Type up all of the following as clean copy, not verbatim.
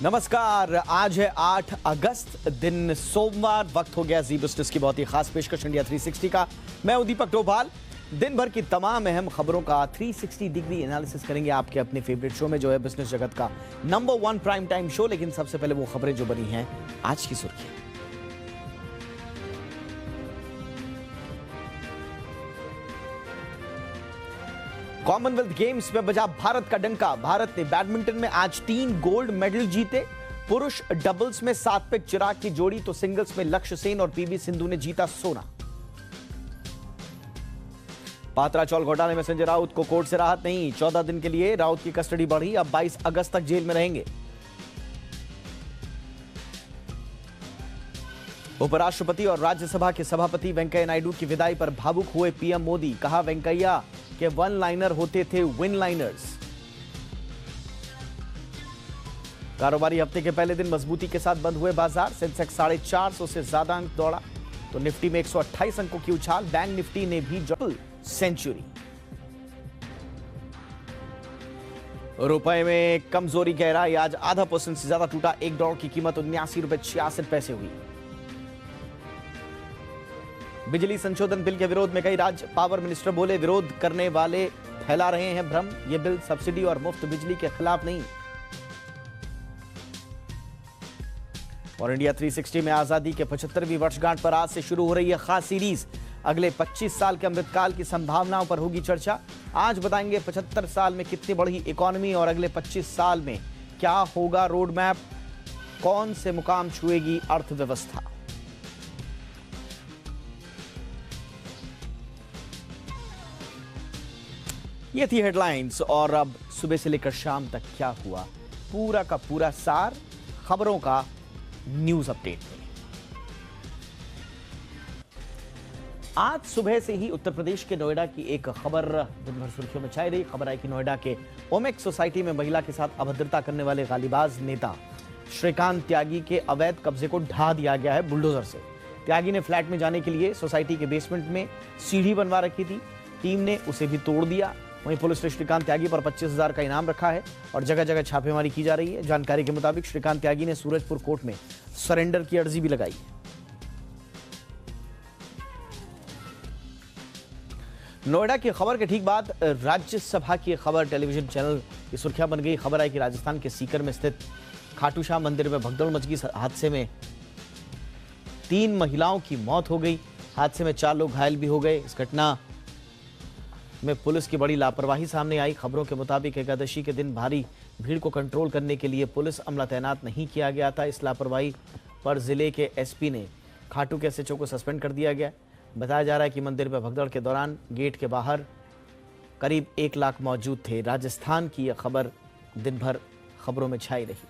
नमस्कार। आज है 8 अगस्त, दिन सोमवार। वक्त हो गया जी बिजनेस की बहुत ही खास पेशकश इंडिया 360 का। मैं हूं दीपक डोभाल। दिन भर की तमाम अहम खबरों का 360 डिग्री एनालिसिस करेंगे आपके अपने फेवरेट शो में, जो है बिजनेस जगत का नंबर 1 प्राइम टाइम शो। लेकिन सबसे पहले वो खबरें जो बनी हैं आज की सुर्खियां। कॉमनवेल्थ गेम्स में बजा भारत का डंका। भारत ने बैडमिंटन में आज 3 गोल्ड मेडल जीते। पुरुष डबल्स में सात्विक चिराग की जोड़ी, तो सिंगल्स में लक्ष्य सेन और पीवी सिंधु ने जीता सोना। पात्रा चौल घोटाले में संजय राउत को कोर्ट से राहत नहीं। 14 दिन के लिए राउत की कस्टडी बढ़ी, अब 22 अगस्त तक जेल में रहेंगे। उपराष्ट्रपति और राज्यसभा के सभापति वेंकैया नायडू की विदाई पर भावुक हुए पीएम मोदी। कहा, वेंकैया के वन लाइनर होते थे विन लाइनर्स। कारोबारी हफ्ते के पहले दिन मजबूती के साथ बंद हुए बाजार। सेंसेक्स 450 से ज्यादा अंक दौड़ा, तो निफ्टी में 128 अंकों की उछाल। बैंक निफ्टी ने भी ट्रिपल सेंचुरी। रुपए में कमजोरी गहराई, आज ½ % से ज्यादा टूटा। $1 की कीमत ₹79.66 हुई। बिजली संशोधन बिल के विरोध में कई राज्य पावर मिनिस्टर बोले, विरोध करने वाले फैला रहे हैं भ्रम। यह बिल सब्सिडी और मुफ्त बिजली के खिलाफ नहीं। और इंडिया 360 में आजादी के 75वीं वर्षगांठ पर आज से शुरू हो रही है खास सीरीज। अगले 25 साल के अमृतकाल की संभावनाओं पर होगी चर्चा। आज बताएंगे 75 साल में कितनी बढ़ी इकोनॉमी और अगले 25 साल में क्या होगा रोड मैप, कौन से मुकाम छुएगी अर्थव्यवस्था। ये थी हेडलाइंस, और अब सुबह से लेकर शाम तक क्या हुआ, पूरा का पूरा सार खबरों का न्यूज अपडेट में। आज सुबह से ही उत्तर प्रदेश के नोएडा की एक खबर दिन भर सुर्खियों में छाई रही। खबर आई कि नोएडा के ओमेक्स सोसाइटी में महिला के साथ अभद्रता करने वाले गालीबाज नेता श्रीकांत त्यागी के अवैध कब्जे को ढा दिया गया है बुलडोजर से। त्यागी ने फ्लैट में जाने के लिए सोसाइटी के बेसमेंट में सीढ़ी बनवा रखी थी। टीम ने उसे भी तोड़ दिया। वहीं पुलिस ने श्रीकांत त्यागी पर 25,000 का इनाम रखा है और जगह जगह छापेमारी की जा रही है। जानकारी के मुताबिक श्रीकांत त्यागी ने सूरजपुर कोर्ट में सरेंडर की अर्जी भी लगाई है। नोएडा की खबर के ठीक बाद राज्यसभा की खबर टेलीविजन चैनल की सुर्खियां बन गई। खबर आई कि राजस्थान के सीकर में स्थित खाटू श्याम मंदिर में भगदड़ मच गई। हादसे में 3 महिलाओं की मौत हो गई। हादसे में 4 लोग घायल भी हो गए। इस घटना में पुलिस की बड़ी लापरवाही सामने आई। खबरों के मुताबिक एकादशी के दिन भारी भीड़ को कंट्रोल करने के लिए पुलिस अमला तैनात नहीं किया गया था। इस लापरवाही पर जिले के एसपी ने खाटू के एसएचओ को सस्पेंड कर दिया गया। बताया जा रहा है कि मंदिर में भगदड़ के दौरान गेट के बाहर करीब 1 लाख मौजूद थे। राजस्थान की यह खबर दिन भर खबरों में छाई रही।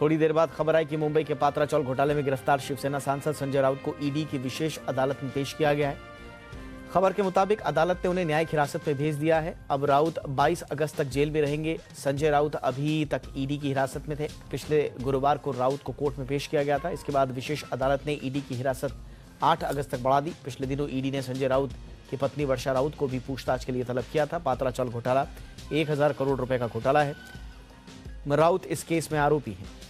थोड़ी देर बाद खबर आई कि मुंबई के पात्रा चौल घोटाले में गिरफ्तार शिवसेना सांसद संजय राउत को ईडी की विशेष अदालत में पेश किया गया है। खबर के मुताबिक अदालत ने उन्हें न्यायिक हिरासत में भेज दिया है। अब राउत 22 अगस्त तक जेल में रहेंगे। संजय राउत अभी तक ईडी की हिरासत में थे। पिछले गुरुवार को राउत को कोर्ट में पेश किया गया था। इसके बाद विशेष अदालत ने ईडी की हिरासत 8 अगस्त तक बढ़ा दी। पिछले दिनों ईडी ने संजय राउत की पत्नी वर्षा राउत को भी पूछताछ के लिए तलब किया था। पात्रा चौल घोटाला 1000 करोड़ रुपए का घोटाला है। राउत इस केस में आरोपी है।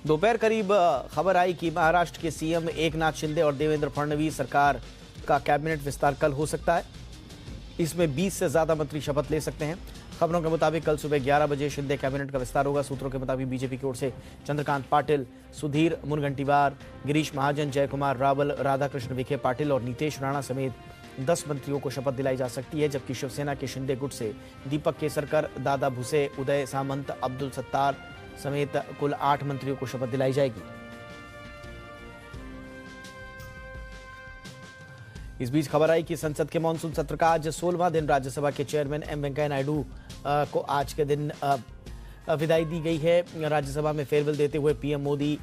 दोपहर करीब खबर आई कि महाराष्ट्र के सीएम एकनाथ शिंदे और देवेंद्र फडणवीस सरकार का कैबिनेट विस्तार कल हो सकता है। इसमें 20 से ज्यादा मंत्री शपथ ले सकते हैं। खबरों के मुताबिक कल सुबह 11 बजे शिंदे कैबिनेट का विस्तार होगा। सूत्रों के मुताबिक बीजेपी की ओर से चंद्रकांत पाटिल, सुधीर मुनगंटीवार, गिरीश महाजन, जयकुमार रावल, राधाकृष्ण विखे पाटिल और नीतेश राणा समेत 10 मंत्रियों को शपथ दिलाई जा सकती है। जबकि शिवसेना के शिंदे गुट से दीपक केसरकर, दादा भुसे, उदय सामंत, अब्दुल सत्तार समेत कुल 8 मंत्रियों को शपथ दिलाई जाएगी। इस बीच खबर आई कि संसद के मानसून सत्र का आज 16वां दिन। राज्यसभा के चेयरमैन एम वेंकैया नायडू को आज के दिन विदाई दी गई है। राज्यसभा में फेयरवेल देते हुए पीएम मोदी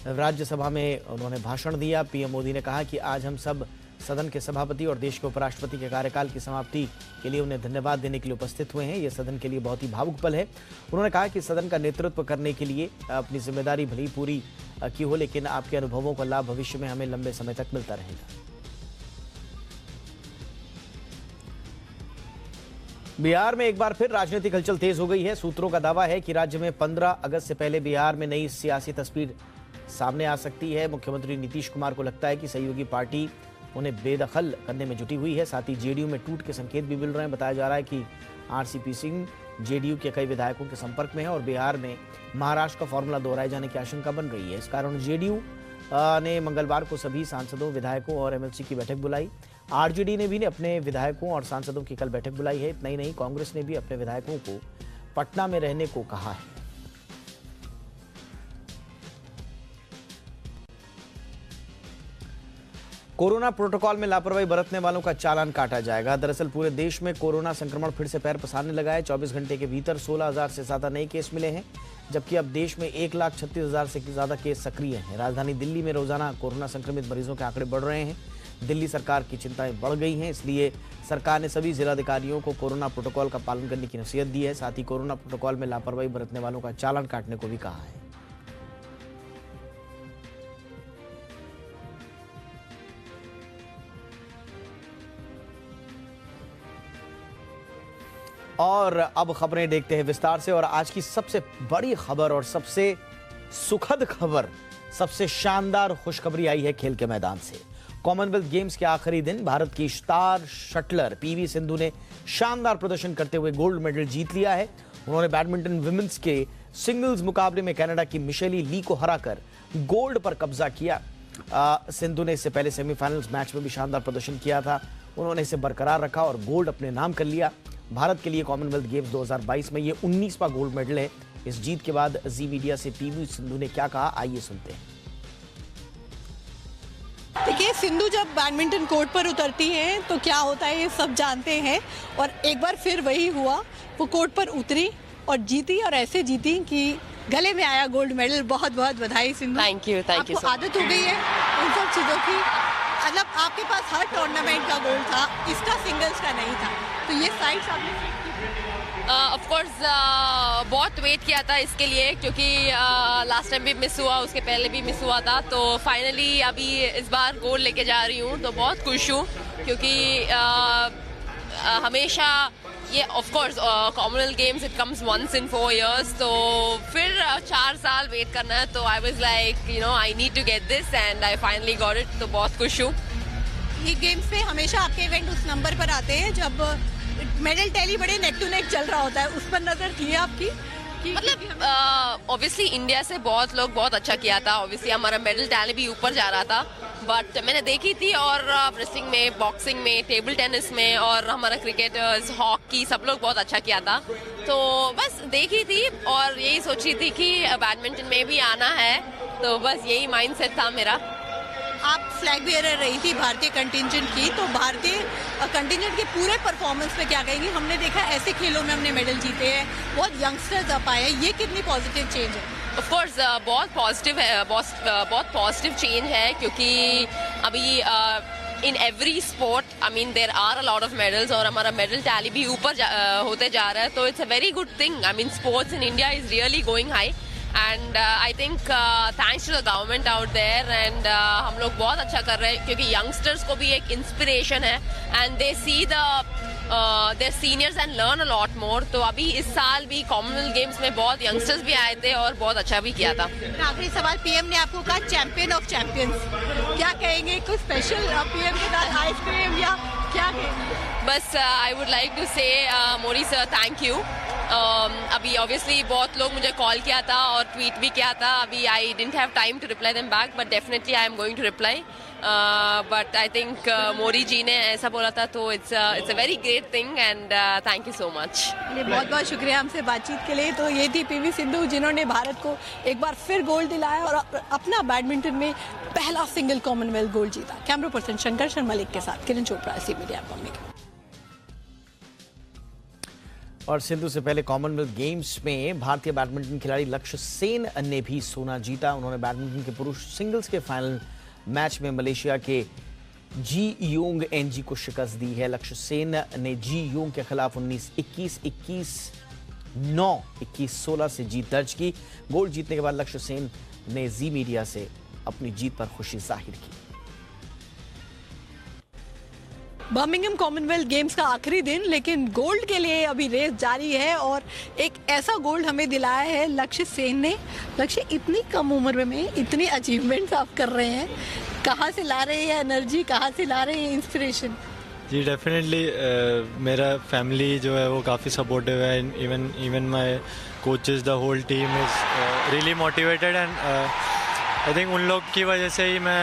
राज्यसभा में उन्होंने भाषण दिया। पीएम मोदी ने कहा कि आज हम सब सदन के सभापति और देश के उपराष्ट्रपति के कार्यकाल की समाप्ति के लिए उन्हें धन्यवाद देने के लिए उपस्थित हुए हैं। यह सदन के लिए बहुत ही भावुक पल है। उन्होंने कहा कि सदन का नेतृत्व करने के लिए अपनी जिम्मेदारी भली पूरी की हो, लेकिन आपके अनुभवों का लाभ भविष्य में हमें लंबे समय तक मिलता रहेगा। बिहार में एक बार फिर राजनीतिक हलचल तेज हो गई है। सूत्रों का दावा है कि राज्य में 15 अगस्त से पहले बिहार में नई सियासी तस्वीर सामने आ सकती है। मुख्यमंत्री नीतीश कुमार को लगता है कि सहयोगी पार्टी उन्हें बेदखल करने में जुटी हुई है। साथ ही जेडीयू में टूट के संकेत भी मिल रहे हैं। बताया जा रहा है कि आरसीपी सिंह जेडीयू के कई विधायकों के संपर्क में है और बिहार में महाराष्ट्र का फॉर्मूला दोहराए जाने की आशंका बन रही है। इस कारण जेडीयू ने मंगलवार को सभी सांसदों, विधायकों और एमएलसी की बैठक बुलाई। आरजेडी ने भी अपने विधायकों और सांसदों की कल बैठक बुलाई है। इतना ही नहीं, कांग्रेस ने भी अपने विधायकों को पटना में रहने को कहा है। कोरोना प्रोटोकॉल में लापरवाही बरतने वालों का चालान काटा जाएगा। दरअसल पूरे देश में कोरोना संक्रमण फिर से पैर पसारने लगा है। 24 घंटे के भीतर 16,000 से ज्यादा नए केस मिले हैं, जबकि अब देश में 1,36,000 से ज्यादा केस सक्रिय हैं। राजधानी दिल्ली में रोजाना कोरोना संक्रमित मरीजों के आंकड़े बढ़ रहे हैं। दिल्ली सरकार की चिंताएं बढ़ गई हैं, इसलिए सरकार ने सभी जिलाधिकारियों को कोरोना प्रोटोकॉल का पालन करने की नसीहत दी है। साथ ही कोरोना प्रोटोकॉल में लापरवाही बरतने वालों का चालान काटने को भी कहा है। और अब खबरें देखते हैं विस्तार से। और आज की सबसे बड़ी खबर और सबसे सुखद खबर, सबसे शानदार खुशखबरी आई है खेल के मैदान से। कॉमनवेल्थ गेम्स के आखिरी दिन भारत की स्टार शटलर पीवी सिंधु ने शानदार प्रदर्शन करते हुए गोल्ड मेडल जीत लिया है। उन्होंने बैडमिंटन विमेंस के सिंगल्स मुकाबले में कनाडा की मिशेली ली को हराकर गोल्ड पर कब्जा किया। सिंधु ने इससे पहले सेमीफाइनल्स मैच में भी शानदार प्रदर्शन किया था। उन्होंने इसे बरकरार रखा और गोल्ड अपने नाम कर लिया। भारत के लिए कॉमनवेल्थ गेम्स 2022 में ये 19वां गोल्ड मेडल है। इस जीत के बाद जी मीडिया से पीवी सिंधु ने क्या कहा, आइए सुनते हैं। देखिए, सिंधु जब बैडमिंटन कोर्ट पर उतरती हैं तो क्या होता है ये सब जानते हैं, और एक बार फिर वही हुआ। वो कोर्ट पर उतरी और जीती, और ऐसे जीती कि गले में आया गोल्ड मेडल। बहुत बहुत बधाई सिंधु। Thank you. आपको आदत हो गई है इन सब चीज़ों की, मतलब आपके पास हर टूर्नामेंट का गोल्ड था, इसका सिंगल्स का नहीं था, तो ये साइड्स आपने ऑफ कोर्स बहुत वेट किया था इसके लिए, क्योंकि लास्ट टाइम भी मिस हुआ, उसके पहले भी मिस हुआ था। तो फाइनली अभी इस बार गोल्ड लेके जा रही हूँ, तो बहुत खुश हूँ, क्योंकि हमेशा ये of course Commonwealth Games it comes once in 4 years, तो फिर 4 साल वेट करना है। तो I was like I need to get this and I finally got it, तो बहुत खुश हूँ। ये गेम्स पे हमेशा आपके इवेंट उस नंबर पर आते हैं जब मेडल टैली बड़े नेक टू नेक चल रहा होता है, उस पर नजर थी आपकी? मतलब ऑब्वियसली इंडिया से बहुत लोग बहुत अच्छा किया था। ऑब्वियसली हमारा मेडल टैली भी ऊपर जा रहा था, बट मैंने देखी थी, और रेसलिंग में, बॉक्सिंग में, टेबल टेनिस में, और हमारा क्रिकेटर्स, हॉकी, सब लोग बहुत अच्छा किया था। तो बस देखी थी और यही सोची थी कि बैडमिंटन में भी आना है, तो बस यही माइंडसेट था मेरा। आप फ्लैग बेयरर रही थी भारतीय कंटिंजेंट की, तो भारतीय कंटिंजेंट के पूरे परफॉर्मेंस में क्या कहेंगी? हमने देखा ऐसे खेलों में हमने मेडल जीते हैं, बहुत यंगस्टर्स अप आए हैं, ये कितनी पॉजिटिव चेंज है? ऑफ कोर्स बहुत पॉजिटिव है, बहुत पॉजिटिव चेंज है, क्योंकि अभी in every sport I mean there are a lot of medals, और हमारा मेडल टैली भी ऊपर होते जा रहा है। तो it's a very good thing. I mean sports in India is really going high, and I think thanks to the government out there, and हम लोग बहुत अच्छा कर रहे हैं, क्योंकि यंगस्टर्स को भी एक इंस्पिरेशन है, and they see their seniors and learn a lot more. तो अभी इस साल भी कॉमनवेल्थ गेम्स में बहुत यंगस्टर्स भी आए थे और बहुत अच्छा भी किया था। आखिरी सवाल, पीएम ने आपको कहा चैंपियन ऑफ चैंपियंस, क्या कहेंगे? कुछ स्पेशल पीएम के साथ आइसक्रीम या क्या कहेंगे? बस आई वुड लाइक टू से मोदी सर थैंक यू। अभी ऑब्वियसली बहुत लोग मुझे कॉल किया था और ट्वीट भी किया था। अभी I didn't have time to reply them back, but definitely I am going to reply. But I think Modi ji ने ऐसा बोला था, तो it's a very great thing, and thank you so much. बहुत बहुत शुक्रिया हमसे बातचीत के लिए। तो ये थी पीवी सिंधु, जिन्होंने भारत को एक बार फिर गोल्ड दिलाया और अपना बैडमिंटन में पहला सिंगल कॉमनवेल्थ गोल्ड जीता। कैमरा पर्सन शंकर शर्मलिक के साथ किरण चोपड़ा, सी मीडिया बॉम्बे। और सिंधु से पहले कॉमनवेल्थ गेम्स में भारतीय बैडमिंटन खिलाड़ी लक्ष्य सेन ने भी सोना जीता। उन्होंने बैडमिंटन के पुरुष सिंगल्स के फाइनल मैच में मलेशिया के जी योंग एनजी को शिकस्त दी है। लक्ष्य सेन ने जी योंग के खिलाफ 19-21, 21-9, 21-16 से जीत दर्ज की। गोल्ड जीतने के बाद लक्ष्य सेन ने जी मीडिया से अपनी जीत पर खुशी जाहिर की। बर्मिंघम कॉमनवेल्थ गेम्स का आखिरी दिन, लेकिन गोल्ड के लिए अभी रेस जारी है और एक ऐसा गोल्ड हमें दिलाया है लक्ष्य सेन ने। लक्ष्य, इतनी कम उम्र में इतनी अचीवमेंट्स आप कर रहे हैं, कहाँ से ला रहे हैं एनर्जी, कहाँ से ला रहे हैं इंस्पिरेशन? जी डेफिनेटली मेरा फैमिली जो है वो काफ़ी सपोर्टिव है। Even my coaches, the whole team is really motivated and I think उन लोग की वजह से ही मैं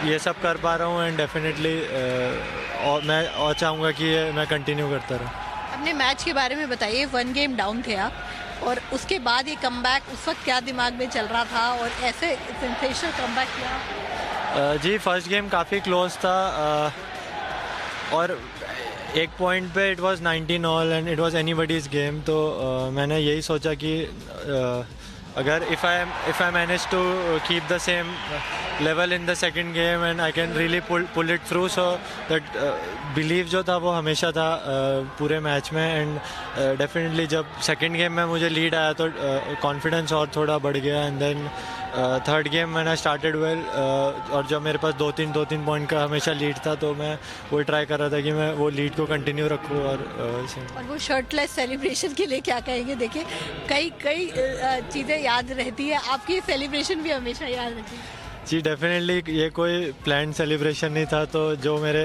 ये सब कर पा रहा हूँ एंड डेफिनेटली और मैं और चाहूँगा कि ये मैं कंटिन्यू करता रहूँ। अपने मैच के बारे में बताइए, 1 गेम डाउन थे आप और उसके बाद ये कमबैक, उस वक्त क्या दिमाग में चल रहा था और ऐसे सेंसेशनल कमबैक किया? जी फर्स्ट गेम काफ़ी क्लोज था और एक पॉइंट पे it was 19 all and it was anybody's game. तो मैंने यही सोचा कि अगर if I manage to keep the same level in the second game and I can really pull it through, so that believe जो था वो हमेशा था पूरे मैच में। एंड डेफिनेटली जब सेकंड गेम में मुझे लीड आया तो कॉन्फिडेंस और थोड़ा बढ़ गया। एंड देन थर्ड गेम मैंने स्टार्टेड वेल और जब मेरे पास 2-3 पॉइंट का हमेशा लीड था तो मैं वो ट्राई कर रहा था कि मैं वो लीड को कंटिन्यू रखूँ। और वो शर्टलेस सेलिब्रेशन के लिए क्या कहेंगे? देखिए कई चीज़ें याद रहती है, आपकी सेलिब्रेशन भी हमेशा याद रहती है। जी डेफिनेटली ये कोई प्लान सेलिब्रेशन नहीं था, तो जो मेरे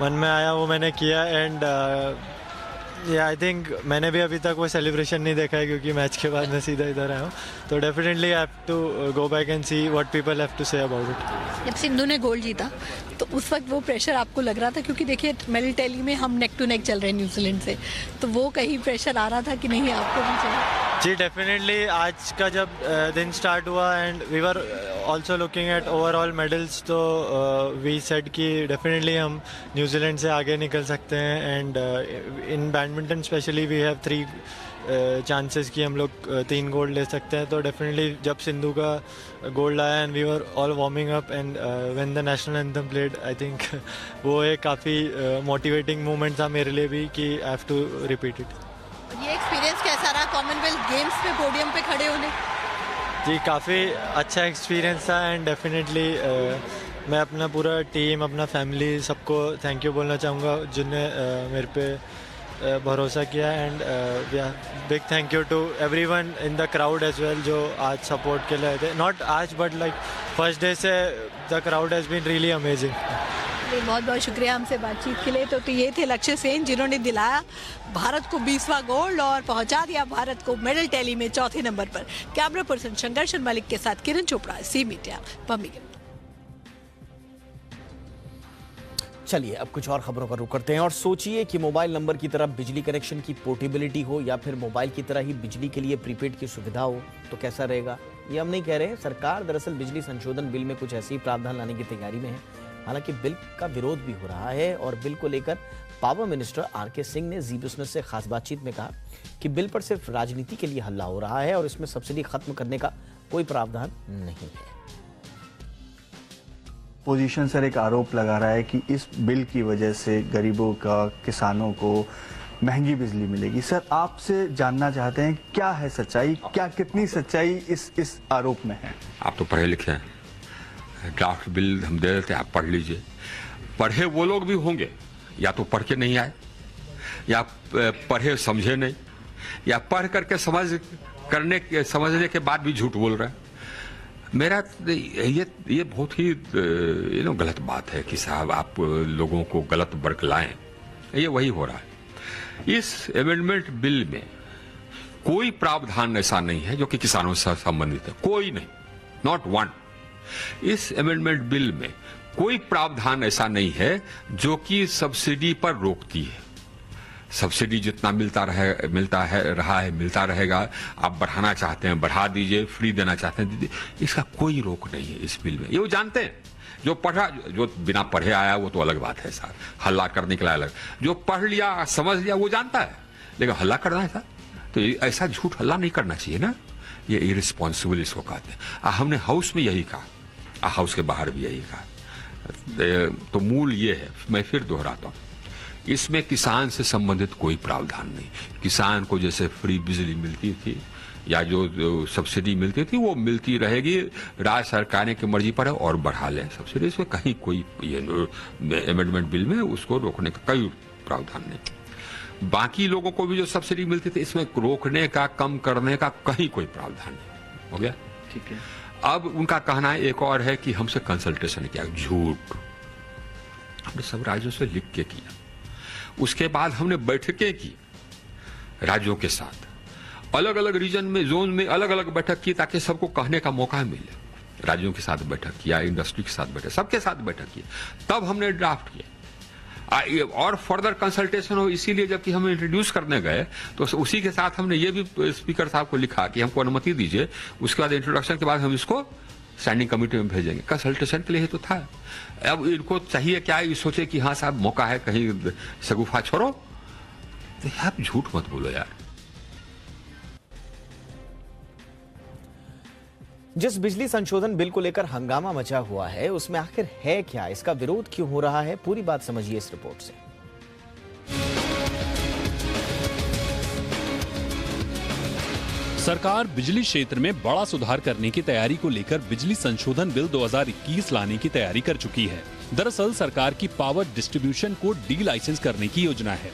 मन में आया वो मैंने किया। एंड आई थिंक मैंने भी अभी तक वो सेलिब्रेशन नहीं देखा है क्योंकि मैच के बाद मैं सीधा इधर आया हूँ। तो definitely I have to go back and see what people have to say about it. जब सिंधु ने गोल्ड जीता तो उस वक्त वो प्रेशर आपको लग रहा था? क्योंकि देखिए मेडल टैली में हम नेक टू नेक चल रहे हैं न्यूजीलैंड से, तो वो कहीं प्रेशर आ रहा था कि नहीं आपको भी चाहिए? जी डेफिनेटली आज का जब दिन स्टार्ट हुआ and we were also looking at overall medals, तो वी सेड कि डेफिनेटली हम न्यूजीलैंड से आगे निकल सकते हैं। And in badminton specially we have 3 chances कि हम लोग 3 गोल्ड ले सकते हैं। तो डेफिनेटली जब सिंधु का गोल्ड आया and we were all warming up and when the national anthem played, I think वो एक काफ़ी मोटिवेटिंग मोमेंट था मेरे लिए भी कि I have to repeat it. ये एक्सपीरियंस कैसा रहा कॉमनवेल्थ गेम्स में पोडियम पे खड़े होने? जी काफ़ी अच्छा एक्सपीरियंस था एंड डेफिनेटली मैं अपना पूरा टीम, अपना फैमिली, सबको थैंक यू बोलना चाहूँगा जिनने मेरे पे भरोसा किया। And big thank you to everyone in the crowd as well जो आज सपोर्ट के लिए आए थे। नॉट आज बट लाइक फर्स्ट डे से the crowd has been really amazing. बहुत बहुत शुक्रिया हमसे बातचीत के लिए। तो ये थे लक्ष्य सेन जिन्होंने दिलाया भारत को 20वां गोल्ड और पहुंचा दिया भारत को मेडल टैली में 4थे नंबर पर। कैमरा पर्सन शंकर मलिक के साथ किरण चोपड़ा, सी मीडिया, बर्मिंघम। चलिए अब कुछ और खबरों का रुख करते हैं और सोचिए कि मोबाइल नंबर की तरह बिजली कनेक्शन की पोर्टेबिलिटी हो या फिर मोबाइल की तरह ही बिजली के लिए प्रीपेड की सुविधा हो तो कैसा रहेगा। ये हम नहीं कह रहे हैं, सरकार दरअसल बिजली संशोधन बिल में कुछ ऐसे ही प्रावधान लाने की तैयारी में है। हालांकि बिल का विरोध भी हो रहा है और बिल को लेकर पावर मिनिस्टर आर.के. सिंह ने जी बिजनेस से खास बातचीत में कहा कि बिल पर सिर्फ राजनीति के लिए हल्ला हो रहा है और इसमें सब्सिडी खत्म करने का कोई प्रावधान नहीं है। पोजीशन सर एक आरोप लगा रहा है कि इस बिल की वजह से गरीबों का, किसानों को महंगी बिजली मिलेगी। सर आपसे जानना चाहते हैं क्या है सच्चाई, क्या कितनी सच्चाई इस आरोप में है? आप तो पढ़े लिखे हैं, ड्राफ्ट बिल हम दे देते हैं, आप पढ़ लीजिए। पढ़े वो लोग भी होंगे या तो पढ़ के नहीं आए या पढ़े समझे नहीं या पढ़ करके समझने के बाद भी झूठ बोल रहे हैं। मेरा ये बहुत ही गलत बात है कि साहब आप लोगों को गलत बरकलाएं, ये वही हो रहा है। इस अमेंडमेंट बिल में कोई प्रावधान ऐसा नहीं है जो कि किसानों से संबंधित है, कोई नहीं, नॉट वन। इस अमेंडमेंट बिल में कोई प्रावधान ऐसा नहीं है जो कि सब्सिडी पर रोकती है। सब्सिडी जितना मिलता मिलता रहेगा। आप बढ़ाना चाहते हैं बढ़ा दीजिए, फ्री देना चाहते हैं दीजिए, इसका कोई रोक नहीं है इस बिल में। ये वो जानते हैं, जो बिना पढ़े आया वो तो अलग बात है साहब, हल्ला करने के लिए अलग। जो पढ़ लिया समझ लिया वो जानता है, लेकिन हल्ला करना है साहब, तो ऐसा झूठ हल्ला नहीं करना चाहिए ना, ये इरिस्पॉन्सिबल इसको कहते हैं। हमने हाउस में यही कहा, हाउस के बाहर भी यही कहा। तो मूल ये है, मैं फिर दोहराता हूँ, इसमें किसान से संबंधित कोई प्रावधान नहीं। किसान को जैसे फ्री बिजली मिलती थी या जो सब्सिडी मिलती थी वो मिलती रहेगी, राज्य सरकारें की मर्जी पर है और बढ़ा लें सब्सिडी। इसमें कहीं कोई अमेंडमेंट बिल में उसको रोकने का कोई प्रावधान नहीं। बाकी लोगों को भी जो सब्सिडी मिलती थी इसमें रोकने का, कम करने का कहीं कोई प्रावधान नहीं। हो गया, ठीक है। अब उनका कहना एक और है कि हमसे कंसल्टेशन किया। झूठ, हमने सब राज्यों से लिख के किया। उसके बाद हमने बैठकें की राज्यों के साथ, अलग अलग रीजन में, जोन में अलग अलग बैठक की ताकि सबको कहने का मौका मिले। राज्यों के साथ बैठक किया, इंडस्ट्री के साथ बैठक, सबके साथ बैठक की, तब हमने ड्राफ्ट किया। और फर्दर कंसल्टेशन हो, इसीलिए जबकि हम इंट्रोड्यूस करने गए तो उसी के साथ हमने ये भी स्पीकर साहब को लिखा कि हमको अनुमति दीजिए, उसके बाद इंट्रोडक्शन के बाद हम इसको स्टैंडिंग कमेटी में भेजेंगे। कंसल्टेशन के लिए तो था। अब इनको चाहिए क्या, ये सोचे कि हाँ साहब मौका है, कहीं शगुफा छोड़ो। तो आप झूठ मत बोलो यार। जिस बिजली संशोधन बिल को लेकर हंगामा मचा हुआ है उसमें आखिर है क्या, इसका विरोध क्यों हो रहा है, पूरी बात समझिए इस रिपोर्ट से। सरकार बिजली क्षेत्र में बड़ा सुधार करने की तैयारी को लेकर बिजली संशोधन बिल 2021 लाने की तैयारी कर चुकी है। दरअसल सरकार की पावर डिस्ट्रीब्यूशन को डी लाइसेंस करने की योजना है।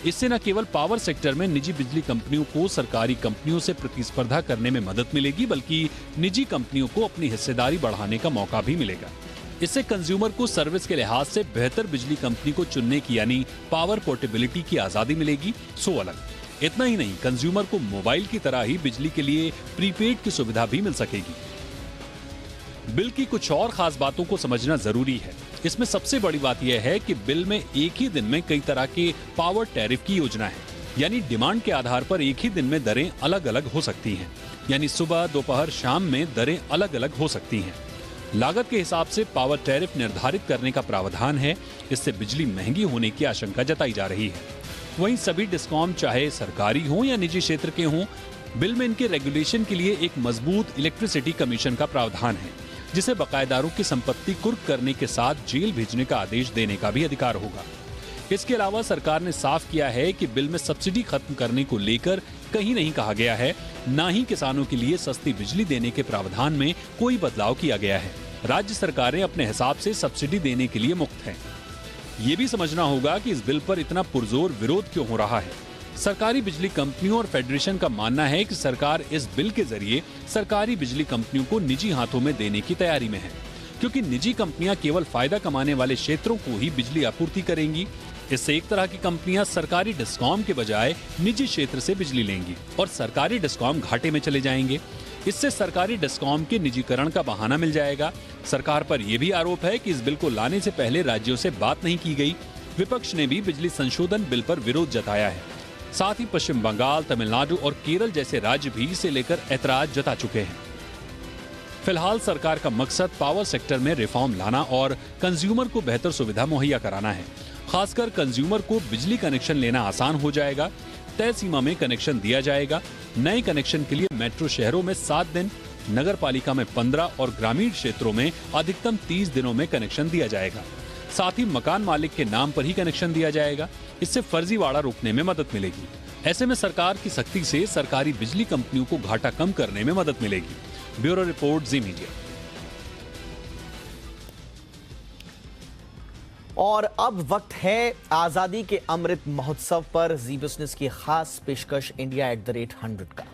इससे न केवल पावर सेक्टर में निजी बिजली कंपनियों को सरकारी कंपनियों से प्रतिस्पर्धा करने में मदद मिलेगी, बल्कि निजी कंपनियों को अपनी हिस्सेदारी बढ़ाने का मौका भी मिलेगा। इससे कंज्यूमर को सर्विस के लिहाज से बेहतर बिजली कंपनी को चुनने की यानी पावर पोर्टेबिलिटी की आजादी मिलेगी। सो अलग इतना ही नहीं, कंज्यूमर को मोबाइल की तरह ही बिजली के लिए प्रीपेड की सुविधा भी मिल सकेगी। बिल की कुछ और खास बातों को समझना जरूरी है। इसमें सबसे बड़ी बात यह है कि बिल में एक ही दिन में कई तरह के पावर टैरिफ की योजना है, यानी डिमांड के आधार पर एक ही दिन में दरें अलग अलग हो सकती हैं, यानी सुबह, दोपहर, शाम में दरें अलग अलग हो सकती हैं। लागत के हिसाब से पावर टैरिफ निर्धारित करने का प्रावधान है। इससे बिजली महंगी होने की आशंका जताई जा रही है। वहीं सभी डिस्कॉम चाहे सरकारी हों या निजी क्षेत्र के हों, बिल में इनके रेगुलेशन के लिए एक मजबूत इलेक्ट्रिसिटी कमीशन का प्रावधान है, जिसे बकायेदारों की संपत्ति कुर्क करने के साथ जेल भेजने का आदेश देने का भी अधिकार होगा। इसके अलावा सरकार ने साफ किया है कि बिल में सब्सिडी खत्म करने को लेकर कहीं नहीं कहा गया है, न ही किसानों के लिए सस्ती बिजली देने के प्रावधान में कोई बदलाव किया गया है। राज्य सरकारें अपने हिसाब से सब्सिडी देने के लिए मुक्त हैं। ये भी समझना होगा कि इस बिल पर इतना पुरजोर विरोध क्यों हो रहा है। सरकारी बिजली कंपनियों और फेडरेशन का मानना है कि सरकार इस बिल के जरिए सरकारी बिजली कंपनियों को निजी हाथों में देने की तैयारी में है, क्योंकि निजी कंपनियां केवल फायदा कमाने वाले क्षेत्रों को ही बिजली आपूर्ति करेंगी। इससे एक तरह की कंपनियां सरकारी डिस्कॉम के बजाय निजी क्षेत्र से बिजली लेंगी और सरकारी डिस्कॉम घाटे में चले जाएंगे। इससे सरकारी डिस्कॉम के निजीकरण का बहाना मिल जाएगा। सरकार पर यह भी आरोप है कि इस बिल को लाने से पहले राज्यों से बात नहीं की गई। विपक्ष ने भी बिजली संशोधन बिल पर विरोध जताया है। साथ ही पश्चिम बंगाल, तमिलनाडु और केरल जैसे राज्य भी इसे लेकर ऐतराज जता चुके हैं। फिलहाल सरकार का मकसद पावर सेक्टर में रिफॉर्म लाना और कंज्यूमर को बेहतर सुविधा मुहैया कराना है। खासकर कंज्यूमर को बिजली कनेक्शन लेना आसान हो जाएगा। तय सीमा में कनेक्शन दिया जाएगा। नए कनेक्शन के लिए मेट्रो शहरों में 7 दिन, नगर पालिका में 15 और ग्रामीण क्षेत्रों में अधिकतम 30 दिनों में कनेक्शन दिया जाएगा। साथ ही मकान मालिक के नाम पर ही कनेक्शन दिया जाएगा। इससे फर्जीवाड़ा रोकने में मदद मिलेगी। ऐसे में सरकार की सख्ती से सरकारी बिजली कंपनियों को घाटा कम करने में मदद मिलेगी। ब्यूरो रिपोर्ट, जी मीडिया। और अब वक्त है आजादी के अमृत महोत्सव पर जी बिजनेस की खास पेशकश इंडिया @100 का।